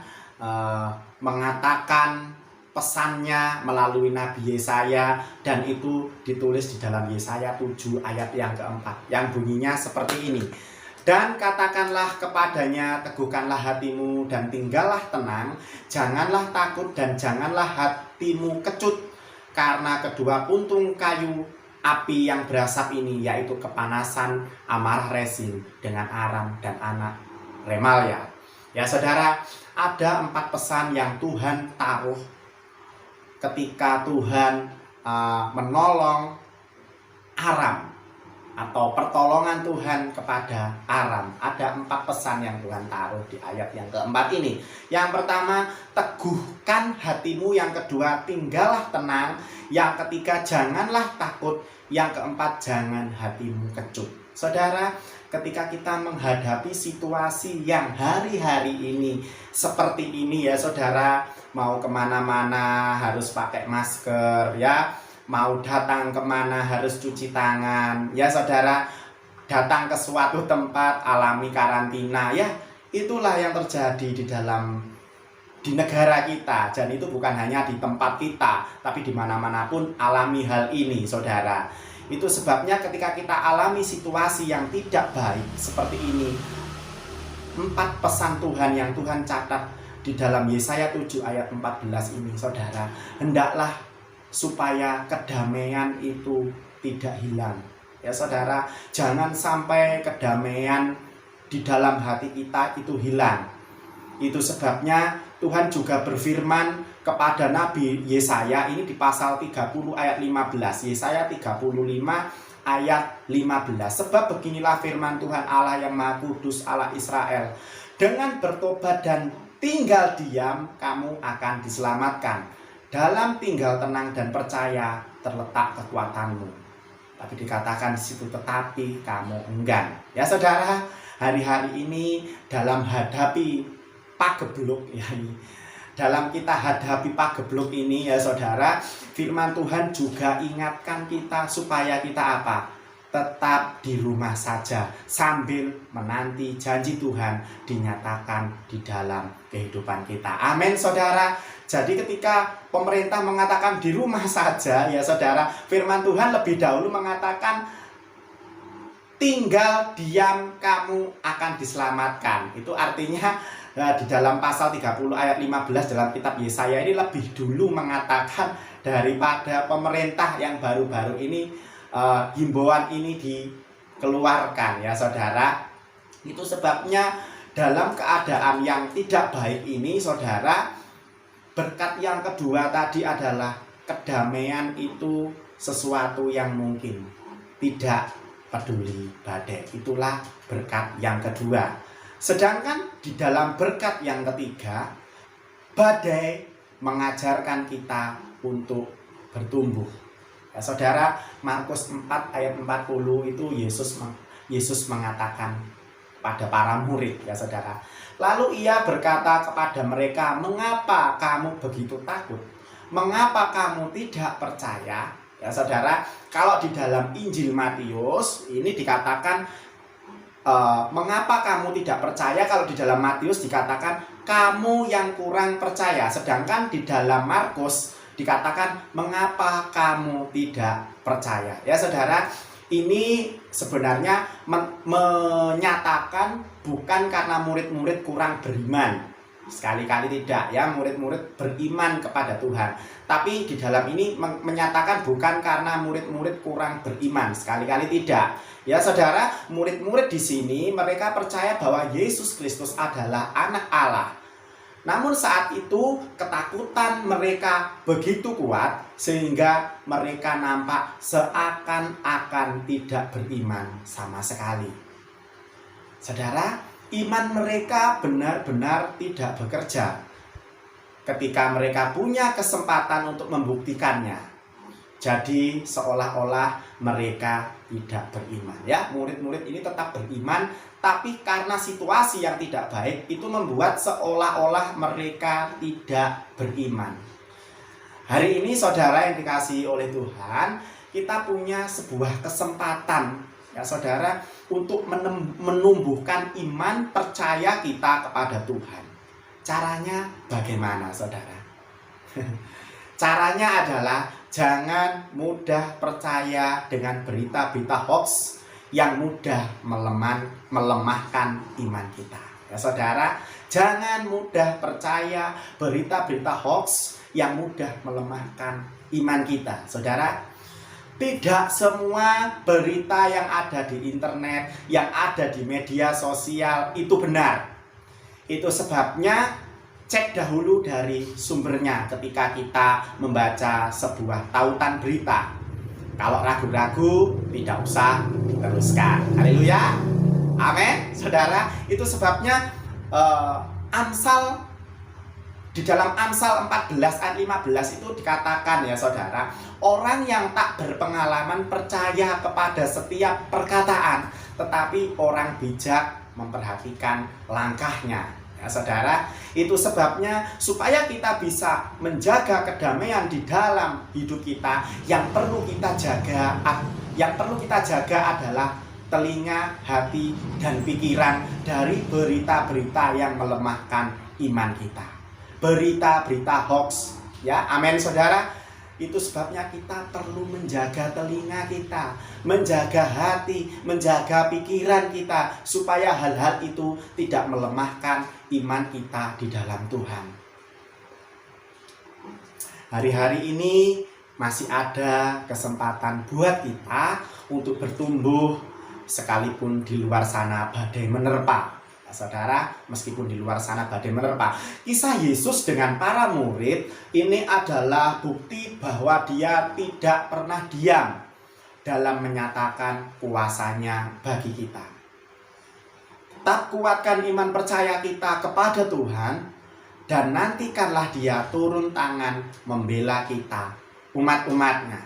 Speaker 2: mengatakan pesannya melalui Nabi Yesaya, dan itu ditulis di dalam Yesaya 7 ayat yang keempat, yang bunyinya seperti ini. Dan katakanlah kepadanya, teguhkanlah hatimu dan tinggallah tenang, janganlah takut dan janganlah hatimu kecut, karena kedua puntung kayu api yang berasap ini, yaitu kepanasan amarah Resin dengan Aram dan anak Remalia. Ya saudara, ada 4 pesan yang Tuhan taruh ketika Tuhan menolong Aram, atau pertolongan Tuhan kepada Aram. Ada 4 pesan yang Tuhan taruh di ayat yang keempat ini. Yang pertama, teguhkan hatimu. Yang kedua, tinggallah tenang. Yang ketiga, janganlah takut. Yang keempat, jangan hatimu kecut. Saudara, ketika kita menghadapi situasi yang hari-hari ini seperti ini, ya saudara, mau kemana-mana harus pakai masker, ya, mau datang kemana harus cuci tangan, ya saudara, datang ke suatu tempat alami karantina, ya itulah yang terjadi di negara kita. Dan itu bukan hanya di tempat kita, tapi di mana-mana pun alami hal ini, saudara. Itu sebabnya ketika kita alami situasi yang tidak baik seperti ini, 4 pesan Tuhan yang Tuhan catat di dalam Yesaya 7 ayat 14 ini, saudara, hendaklah supaya kedamaian itu tidak hilang. Ya saudara, jangan sampai kedamaian di dalam hati kita itu hilang. Itu sebabnya Tuhan juga berfirman kepada Nabi Yesaya ini di pasal 30 ayat 15. Yesaya 35 ayat 15. Sebab beginilah firman Tuhan Allah yang Maha Kudus, Allah Israel, dengan bertobat dan tinggal diam kamu akan diselamatkan. Dalam tinggal tenang dan percaya terletak kekuatanmu. Tapi dikatakan di situ tetapi kamu enggan. Ya saudara, hari-hari ini dalam hadapi pagebluk, ya, dalam kita hadapi pagebluk ini, ya saudara, firman Tuhan juga ingatkan kita supaya kita apa? Tetap di rumah saja sambil menanti janji Tuhan dinyatakan di dalam kehidupan kita. Amin saudara. Jadi ketika pemerintah mengatakan di rumah saja, ya saudara, firman Tuhan lebih dahulu mengatakan tinggal diam kamu akan diselamatkan. Itu artinya di dalam pasal 30 ayat 15 dalam kitab Yesaya ini lebih dulu mengatakan daripada pemerintah yang baru-baru ini himbauan ini dikeluarkan, ya saudara. Itu sebabnya dalam keadaan yang tidak baik ini, saudara, berkat yang kedua tadi adalah kedamaian itu sesuatu yang mungkin, tidak peduli badai. Itulah berkat yang kedua. Sedangkan di dalam berkat yang ketiga, badai mengajarkan kita untuk bertumbuh. Ya, saudara, Markus 4 ayat 40 itu Yesus mengatakan pada para murid, ya saudara. Lalu ia berkata kepada mereka, mengapa kamu begitu takut? Mengapa kamu tidak percaya? Ya saudara, kalau di dalam Injil Matius ini dikatakan mengapa kamu tidak percaya, kalau di dalam Matius dikatakan kamu yang kurang percaya. Sedangkan di dalam Markus dikatakan mengapa kamu tidak percaya. Ya saudara, ini sebenarnya menyatakan bukan karena murid-murid kurang beriman. Sekali-kali tidak, ya, murid-murid beriman kepada Tuhan. Tapi di dalam ini menyatakan bukan karena murid-murid kurang beriman. Sekali-kali tidak. Ya saudara, murid-murid di sini mereka percaya bahwa Yesus Kristus adalah anak Allah. Namun saat itu ketakutan mereka begitu kuat sehingga mereka nampak seakan-akan tidak beriman sama sekali. Saudara, iman mereka benar-benar tidak bekerja. Ketika mereka punya kesempatan untuk membuktikannya, Jadi seolah-olah mereka tidak beriman. Ya, murid-murid ini tetap beriman, tapi karena situasi yang tidak baik itu membuat seolah-olah mereka tidak beriman. Hari ini saudara yang dikasihi oleh Tuhan, kita punya sebuah kesempatan ya saudara untuk menumbuhkan iman percaya kita kepada Tuhan. Caranya bagaimana saudara? Caranya adalah jangan mudah percaya dengan berita-berita hoax yang mudah melemahkan iman kita. Ya saudara, jangan mudah percaya berita-berita hoax yang mudah melemahkan iman kita. Saudara, tidak semua berita yang ada di internet, yang ada di media sosial itu benar. Itu sebabnya cek dahulu dari sumbernya ketika kita membaca sebuah tautan berita. Kalau ragu-ragu, tidak usah diteruskan. Haleluya. Amin. Saudara, itu sebabnya Amsal, di dalam Amsal 14 ayat 15 itu dikatakan ya saudara, orang yang tak berpengalaman percaya kepada setiap perkataan, tetapi orang bijak memperhatikan langkahnya. Ya saudara, itu sebabnya supaya kita bisa menjaga kedamaian di dalam hidup kita, yang perlu kita jaga adalah telinga, hati, dan pikiran dari berita-berita yang melemahkan iman kita. Berita-berita hoax, ya, amin saudara. Itu sebabnya kita perlu menjaga telinga kita, menjaga hati, menjaga pikiran kita, supaya hal-hal itu tidak melemahkan iman kita di dalam Tuhan. Hari-hari ini masih ada kesempatan buat kita untuk bertumbuh, sekalipun di luar sana badai menerpa. Saudara, meskipun di luar sana badai menerpa. Kisah Yesus dengan para murid ini adalah bukti bahwa dia tidak pernah diam dalam menyatakan kuasanya bagi kita. Tetap kuatkan iman percaya kita kepada Tuhan, dan nantikanlah dia turun tangan membela kita, umat-umatnya.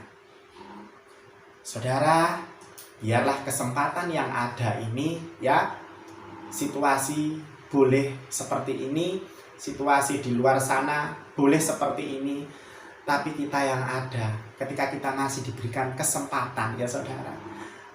Speaker 2: Saudara, biarlah kesempatan yang ada ini, ya, situasi boleh seperti ini, situasi di luar sana boleh seperti ini, tapi kita yang ada, ketika kita masih diberikan kesempatan ya saudara,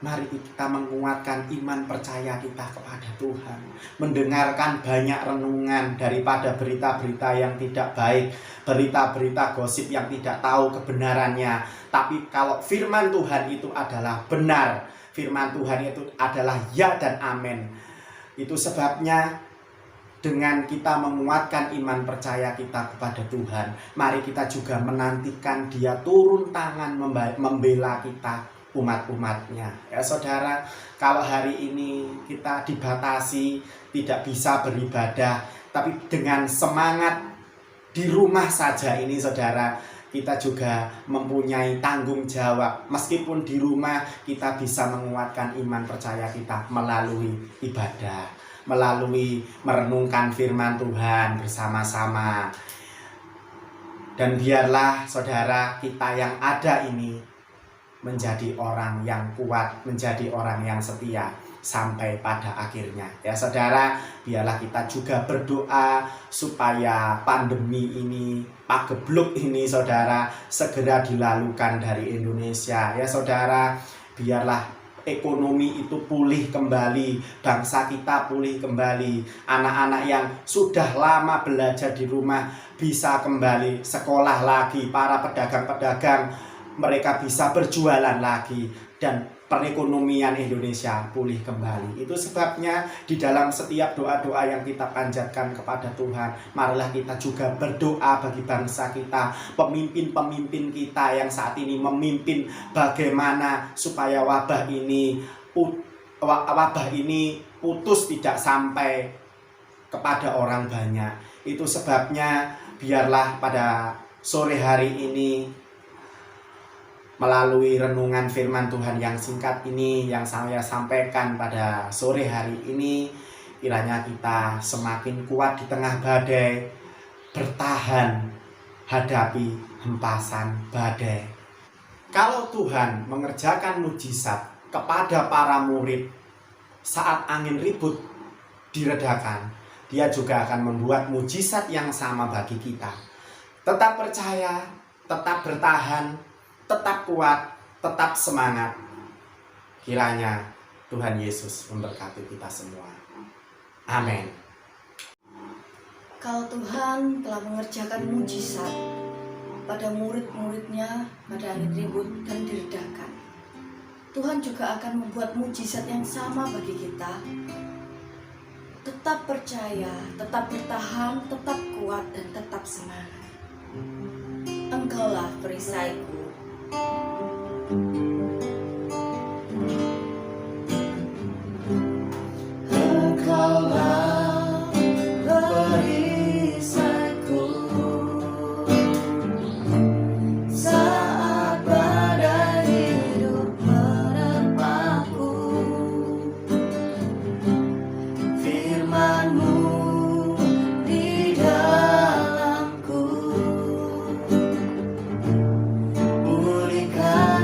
Speaker 2: mari kita menguatkan iman percaya kita kepada Tuhan, mendengarkan banyak renungan daripada berita-berita yang tidak baik, berita-berita gosip yang tidak tahu kebenarannya. Tapi kalau firman Tuhan itu adalah benar, firman Tuhan itu adalah ya dan amin. Itu sebabnya dengan kita menguatkan iman percaya kita kepada Tuhan, mari kita juga menantikan dia turun tangan membela kita, umat-umatnya. Ya saudara, kalau hari ini kita dibatasi, tidak bisa beribadah, tapi dengan semangat di rumah saja ini saudara, kita juga mempunyai tanggung jawab. Meskipun di rumah kita bisa menguatkan iman percaya kita melalui ibadah, melalui merenungkan firman Tuhan bersama-sama. Dan biarlah saudara kita yang ada ini menjadi orang yang kuat, menjadi orang yang setia sampai pada akhirnya. Ya saudara, biarlah kita juga berdoa supaya pandemi ini, pagebluk ini saudara, segera dilalukan dari Indonesia. Ya saudara, biarlah ekonomi itu pulih kembali, bangsa kita pulih kembali, anak-anak yang sudah lama belajar di rumah bisa kembali sekolah lagi, para pedagang-pedagang mereka bisa berjualan lagi, dan perekonomian Indonesia pulih kembali. Itu sebabnya di dalam setiap doa-doa yang kita panjatkan kepada Tuhan, marilah kita juga berdoa bagi bangsa kita, pemimpin-pemimpin kita yang saat ini memimpin, bagaimana supaya wabah ini putus, tidak sampai kepada orang banyak. Itu sebabnya biarlah pada sore hari ini, melalui renungan firman Tuhan yang singkat ini yang saya sampaikan pada sore hari ini, kiranya kita semakin kuat di tengah badai, bertahan hadapi hempasan badai. Kalau Tuhan mengerjakan mujizat kepada para murid saat angin ribut diredakan, Dia juga akan membuat mujizat yang sama bagi kita. Tetap percaya, tetap bertahan, tetap kuat, tetap semangat. Kiranya Tuhan Yesus memberkati kita semua. Amin.
Speaker 1: Kalau Tuhan telah mengerjakan mujizat pada murid-muridnya pada angin ribut dan diredakan, Tuhan juga akan membuat mujizat yang sama bagi kita. Tetap percaya, tetap bertahan, tetap kuat, dan tetap semangat. Engkaulah perisaiku.
Speaker 2: Engkaulah perisaiku saat badai hidup menerpaku. Firman-Mu di dalamku, pulihkan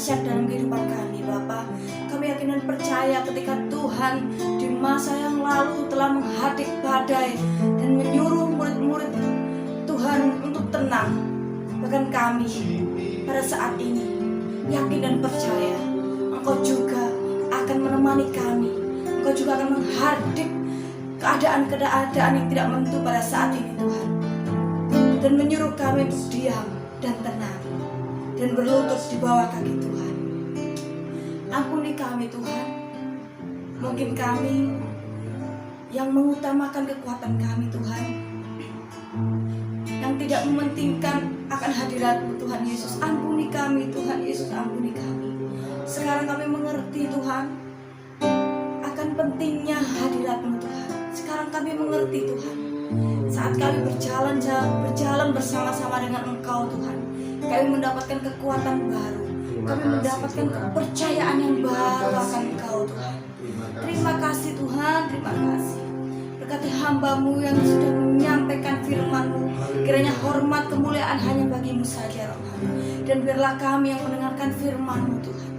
Speaker 1: dahsyat dalam kehidupan kami Bapa. Kami yakin dan percaya ketika Tuhan di masa yang lalu telah menghadik badai dan menyuruh murid-murid Tuhan untuk tenang. Bahkan kami pada saat ini yakin dan percaya Engkau juga akan menemani kami. Engkau juga akan menghadik keadaan-keadaan yang tidak menentu pada saat ini Tuhan, dan menyuruh kami untuk diam dan tenang dan berlutut di bawah kaki Tuhan. Ampuni kami Tuhan. Mungkin kami yang mengutamakan kekuatan kami Tuhan, yang tidak mementingkan akan hadirat-Mu Tuhan Yesus. Ampuni kami Tuhan Yesus, ampuni kami. Sekarang kami mengerti Tuhan akan pentingnya hadirat-Mu Tuhan. Sekarang kami mengerti Tuhan, saat kami berjalan bersama-sama dengan Engkau Tuhan, kami mendapatkan kekuatan baru, kami mendapatkan kepercayaan yang baru akan Engkau Tuhan. Terima kasih Tuhan, terima kasih. Berkati hamba-Mu yang sudah menyampaikan firman-Mu, kiranya hormat kemuliaan hanya bagi-Mu saja Tuhan. Dan biarlah kami yang mendengarkan firman-Mu Tuhan,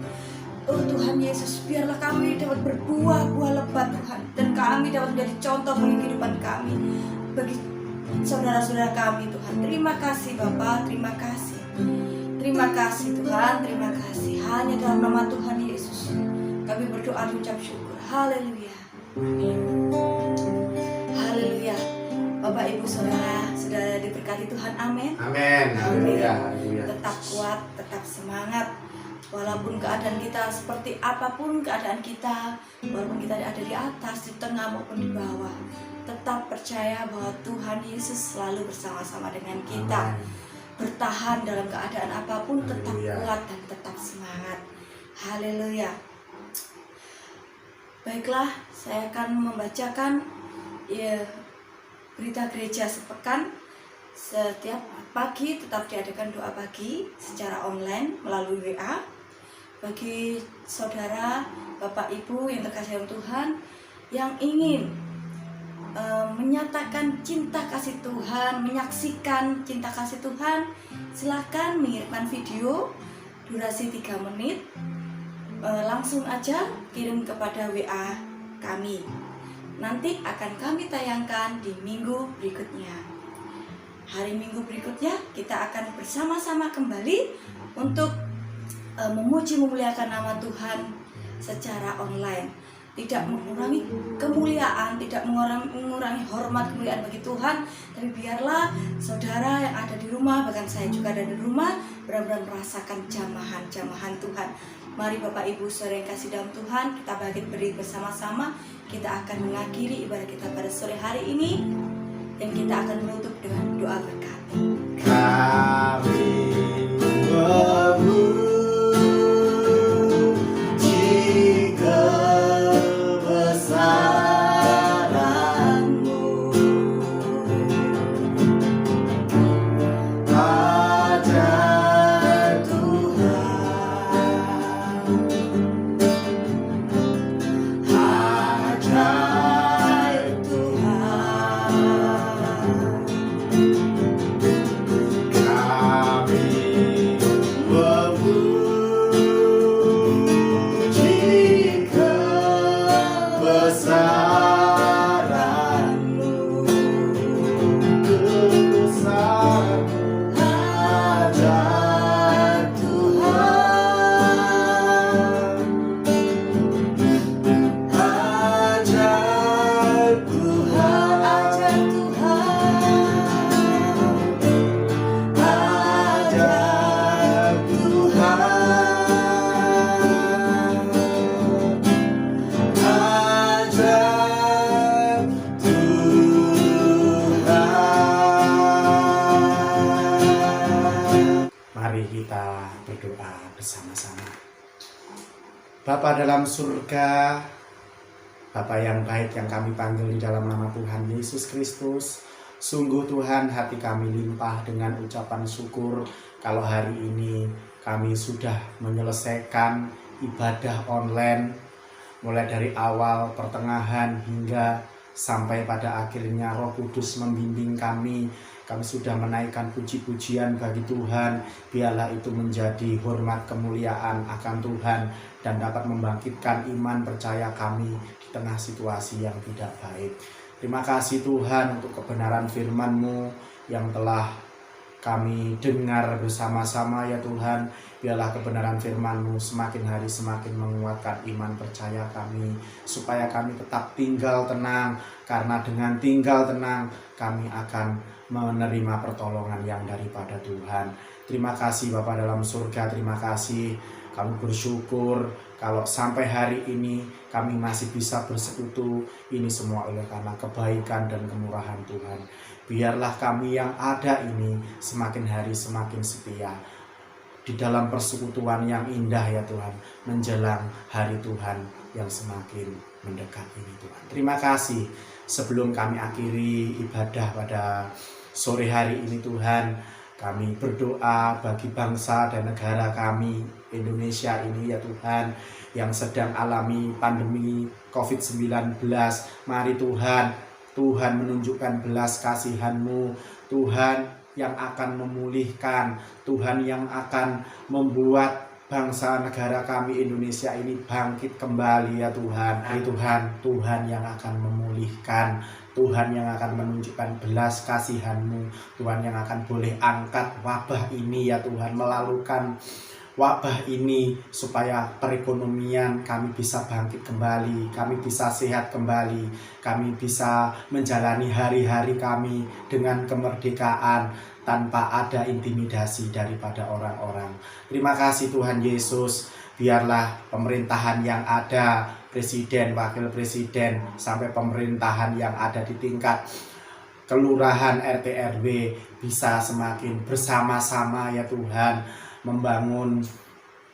Speaker 1: oh Tuhan Yesus, biarlah kami dapat berbuah-buah lebat Tuhan, dan kami dapat menjadi contoh bagi kehidupan kami, bagi saudara-saudara kami Tuhan. Terima kasih Bapa, terima kasih. Terima kasih Tuhan, terima kasih. Hanya dalam nama Tuhan Yesus kami berdoa dan ucap syukur. Haleluya. Haleluya. Bapak Ibu Saudara sudah diberkati Tuhan, amin.
Speaker 2: Amin. Haleluya.
Speaker 1: Tetap kuat, tetap semangat. Walaupun keadaan kita seperti apapun keadaan kita, walaupun kita ada di atas, di tengah maupun di bawah, tetap percaya bahwa Tuhan Yesus selalu bersama-sama dengan kita. Bertahan dalam keadaan apapun, tetap kuat dan tetap semangat. Haleluya. Baiklah, saya akan membacakan berita gereja sepekan. Setiap pagi tetap diadakan doa pagi secara online melalui WA. Bagi saudara, Bapak Ibu yang terkasih Tuhan, yang ingin menyatakan cinta kasih Tuhan, menyaksikan cinta kasih Tuhan, silakan mengirimkan video durasi 3 menit. Langsung aja kirim kepada WA kami. Nanti akan kami tayangkan di minggu berikutnya. Hari Minggu berikutnya kita akan bersama-sama kembali untuk memuji memuliakan nama Tuhan secara online. Tidak mengurangi kemuliaan, tidak mengurangi hormat kemuliaan bagi Tuhan, tapi biarlah saudara yang ada di rumah, bahkan saya juga ada di rumah, benar-benar merasakan jamahan Tuhan. Mari Bapak Ibu saudara yang kasih dalam Tuhan, kita bangkit berdiri bersama-sama. Kita akan mengakhiri ibadah kita pada sore hari ini, dan kita akan menutup dengan doa berkat.
Speaker 2: Kami memuji kebesaran-Mu, ajaib Tuhan, ajaib Tuhan. Kami memuji kebesaran-Mu, kebesaran-Mu, ajaib Tuhan, ajaib Tuhan, ajaib Tuhan, ajaib Tuhan, ajaib Tuhan. Mari kita berdoa bersama-sama. Bapa dalam surga, Bapa yang baik yang kami panggil di dalam nama Tuhan Yesus Kristus, sungguh Tuhan hati kami limpah dengan ucapan syukur kalau hari ini kami sudah menyelesaikan ibadah online, mulai dari awal, pertengahan hingga sampai pada akhirnya Roh Kudus membimbing kami
Speaker 3: kami sudah menaikkan puji-pujian bagi Tuhan. Biarlah itu menjadi hormat kemuliaan akan Tuhan dan dapat membangkitkan iman percaya kami di tengah situasi yang tidak baik. Terima kasih Tuhan untuk kebenaran firman-Mu yang telah kami dengar bersama-sama ya Tuhan. Biarlah kebenaran firman-Mu semakin hari semakin menguatkan iman percaya kami, supaya kami tetap tinggal tenang, karena dengan tinggal tenang kami akan menerima pertolongan yang daripada Tuhan. Terima kasih Bapa dalam surga, terima kasih. Kami bersyukur kalau sampai hari ini kami masih bisa bersekutu. Ini semua oleh karena kebaikan dan kemurahan Tuhan. Biarlah kami yang ada ini semakin hari semakin setia di dalam persekutuan yang indah ya Tuhan, menjelang hari Tuhan yang semakin mendekat ini Tuhan. Terima kasih. Sebelum kami akhiri ibadah pada sore hari ini Tuhan, kami berdoa bagi bangsa dan negara kami Indonesia ini ya Tuhan, yang sedang alami pandemi COVID-19. Mari Tuhan menunjukkan belas kasihan-Mu, Tuhan yang akan memulihkan, Tuhan yang akan membuat bangsa negara kami Indonesia ini bangkit kembali ya Tuhan. Tuhan yang akan memulihkan, Tuhan yang akan menunjukkan belas kasihan-Mu, Tuhan yang akan boleh angkat wabah ini ya Tuhan, melalukan wabah ini supaya perekonomian kami bisa bangkit kembali, kami bisa sehat kembali, kami bisa menjalani hari-hari kami dengan kemerdekaan tanpa ada intimidasi daripada orang-orang. Terima kasih Tuhan Yesus. Biarlah pemerintahan yang ada, presiden, wakil presiden, sampai pemerintahan yang ada di tingkat kelurahan, RT RW bisa semakin bersama-sama ya Tuhan, membangun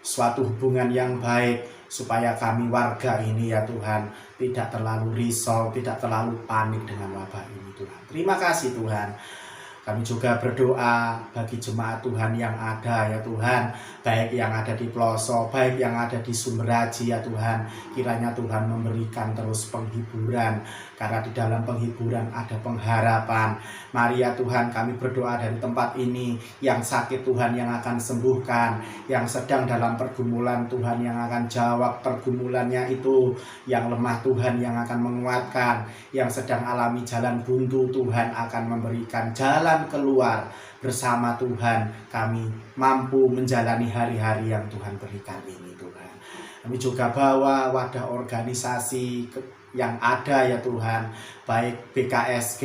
Speaker 3: suatu hubungan yang baik, supaya kami warga ini ya Tuhan tidak terlalu risau, tidak terlalu panik dengan wabah ini Tuhan. Terima kasih Tuhan. Kami juga berdoa bagi jemaat Tuhan yang ada ya Tuhan, baik yang ada di pelosok, baik yang ada di Sumberhaji ya Tuhan. Kiranya Tuhan memberikan terus penghiburan, karena di dalam penghiburan ada pengharapan. Mari ya Tuhan, kami berdoa dari tempat ini, yang sakit Tuhan yang akan sembuhkan, yang sedang dalam pergumulan Tuhan yang akan jawab pergumulannya itu, yang lemah Tuhan yang akan menguatkan, yang sedang alami jalan buntu Tuhan akan memberikan jalan keluar. Bersama Tuhan kami mampu menjalani hari-hari yang Tuhan berikan ini Tuhan. Kami juga bawa wadah organisasi yang ada ya Tuhan, baik BKSG,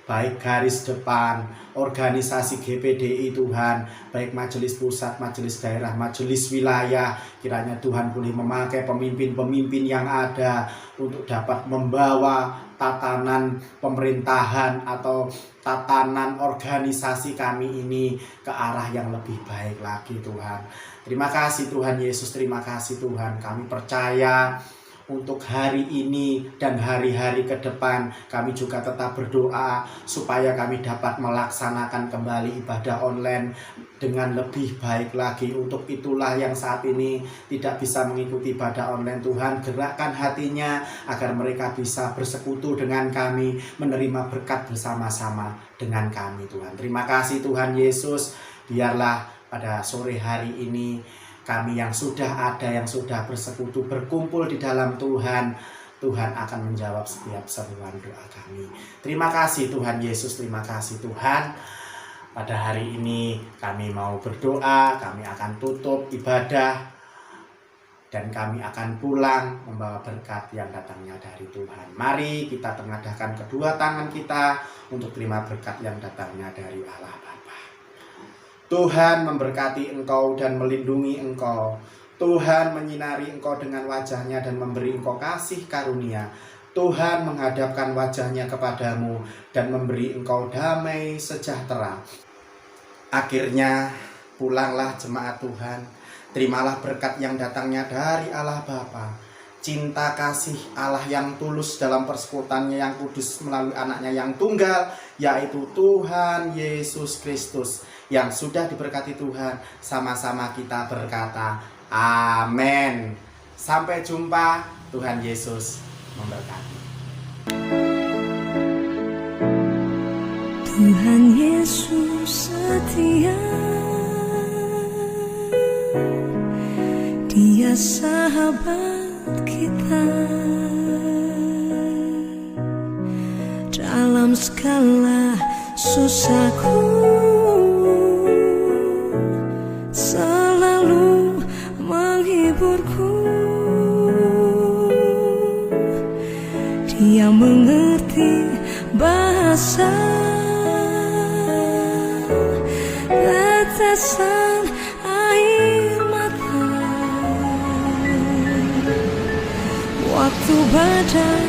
Speaker 3: baik Garis Depan, organisasi GPDI Tuhan, baik majelis pusat, majelis daerah, majelis wilayah. Kiranya Tuhan boleh memakai pemimpin-pemimpin yang ada untuk dapat membawa tatanan pemerintahan atau tatanan organisasi kami ini ke arah yang lebih baik lagi Tuhan. Terima kasih Tuhan Yesus, terima kasih Tuhan. Kami percaya untuk hari ini dan hari-hari ke depan kami juga tetap berdoa supaya kami dapat melaksanakan kembali ibadah online dengan lebih baik lagi. Untuk itulah yang saat ini tidak bisa mengikuti ibadah online, Tuhan gerakkan hatinya agar mereka bisa bersekutu dengan kami, menerima berkat bersama-sama dengan kami Tuhan. Terima kasih Tuhan Yesus. Biarlah pada sore hari ini kami yang sudah ada, yang sudah bersekutu, berkumpul di dalam Tuhan, Tuhan akan menjawab setiap seruan doa kami. Terima kasih Tuhan Yesus, terima kasih Tuhan. Pada hari ini kami mau berdoa, kami akan tutup ibadah, dan kami akan pulang membawa berkat yang datangnya dari Tuhan. Mari kita tengadahkan kedua tangan kita untuk terima berkat yang datangnya dari Allah Bapa. Tuhan memberkati engkau dan melindungi engkau. Tuhan menyinari engkau dengan wajahnya dan memberi engkau kasih karunia. Tuhan menghadapkan wajahnya kepadamu dan memberi engkau damai sejahtera. Akhirnya pulanglah jemaat Tuhan. Terimalah berkat yang datangnya dari Allah Bapa. Cinta kasih Allah yang tulus dalam persekutuannya yang kudus melalui anaknya yang tunggal, yaitu Tuhan Yesus Kristus, yang sudah diberkati Tuhan. Sama-sama kita berkata amin. Sampai jumpa. Tuhan Yesus memberkati.
Speaker 4: Tuhan Tuhan Yesus setia, Dia sahabat kita. Dalam segala susahku selalu menghiburku. Dia mengerti bahasa tetesan air mata waktu badai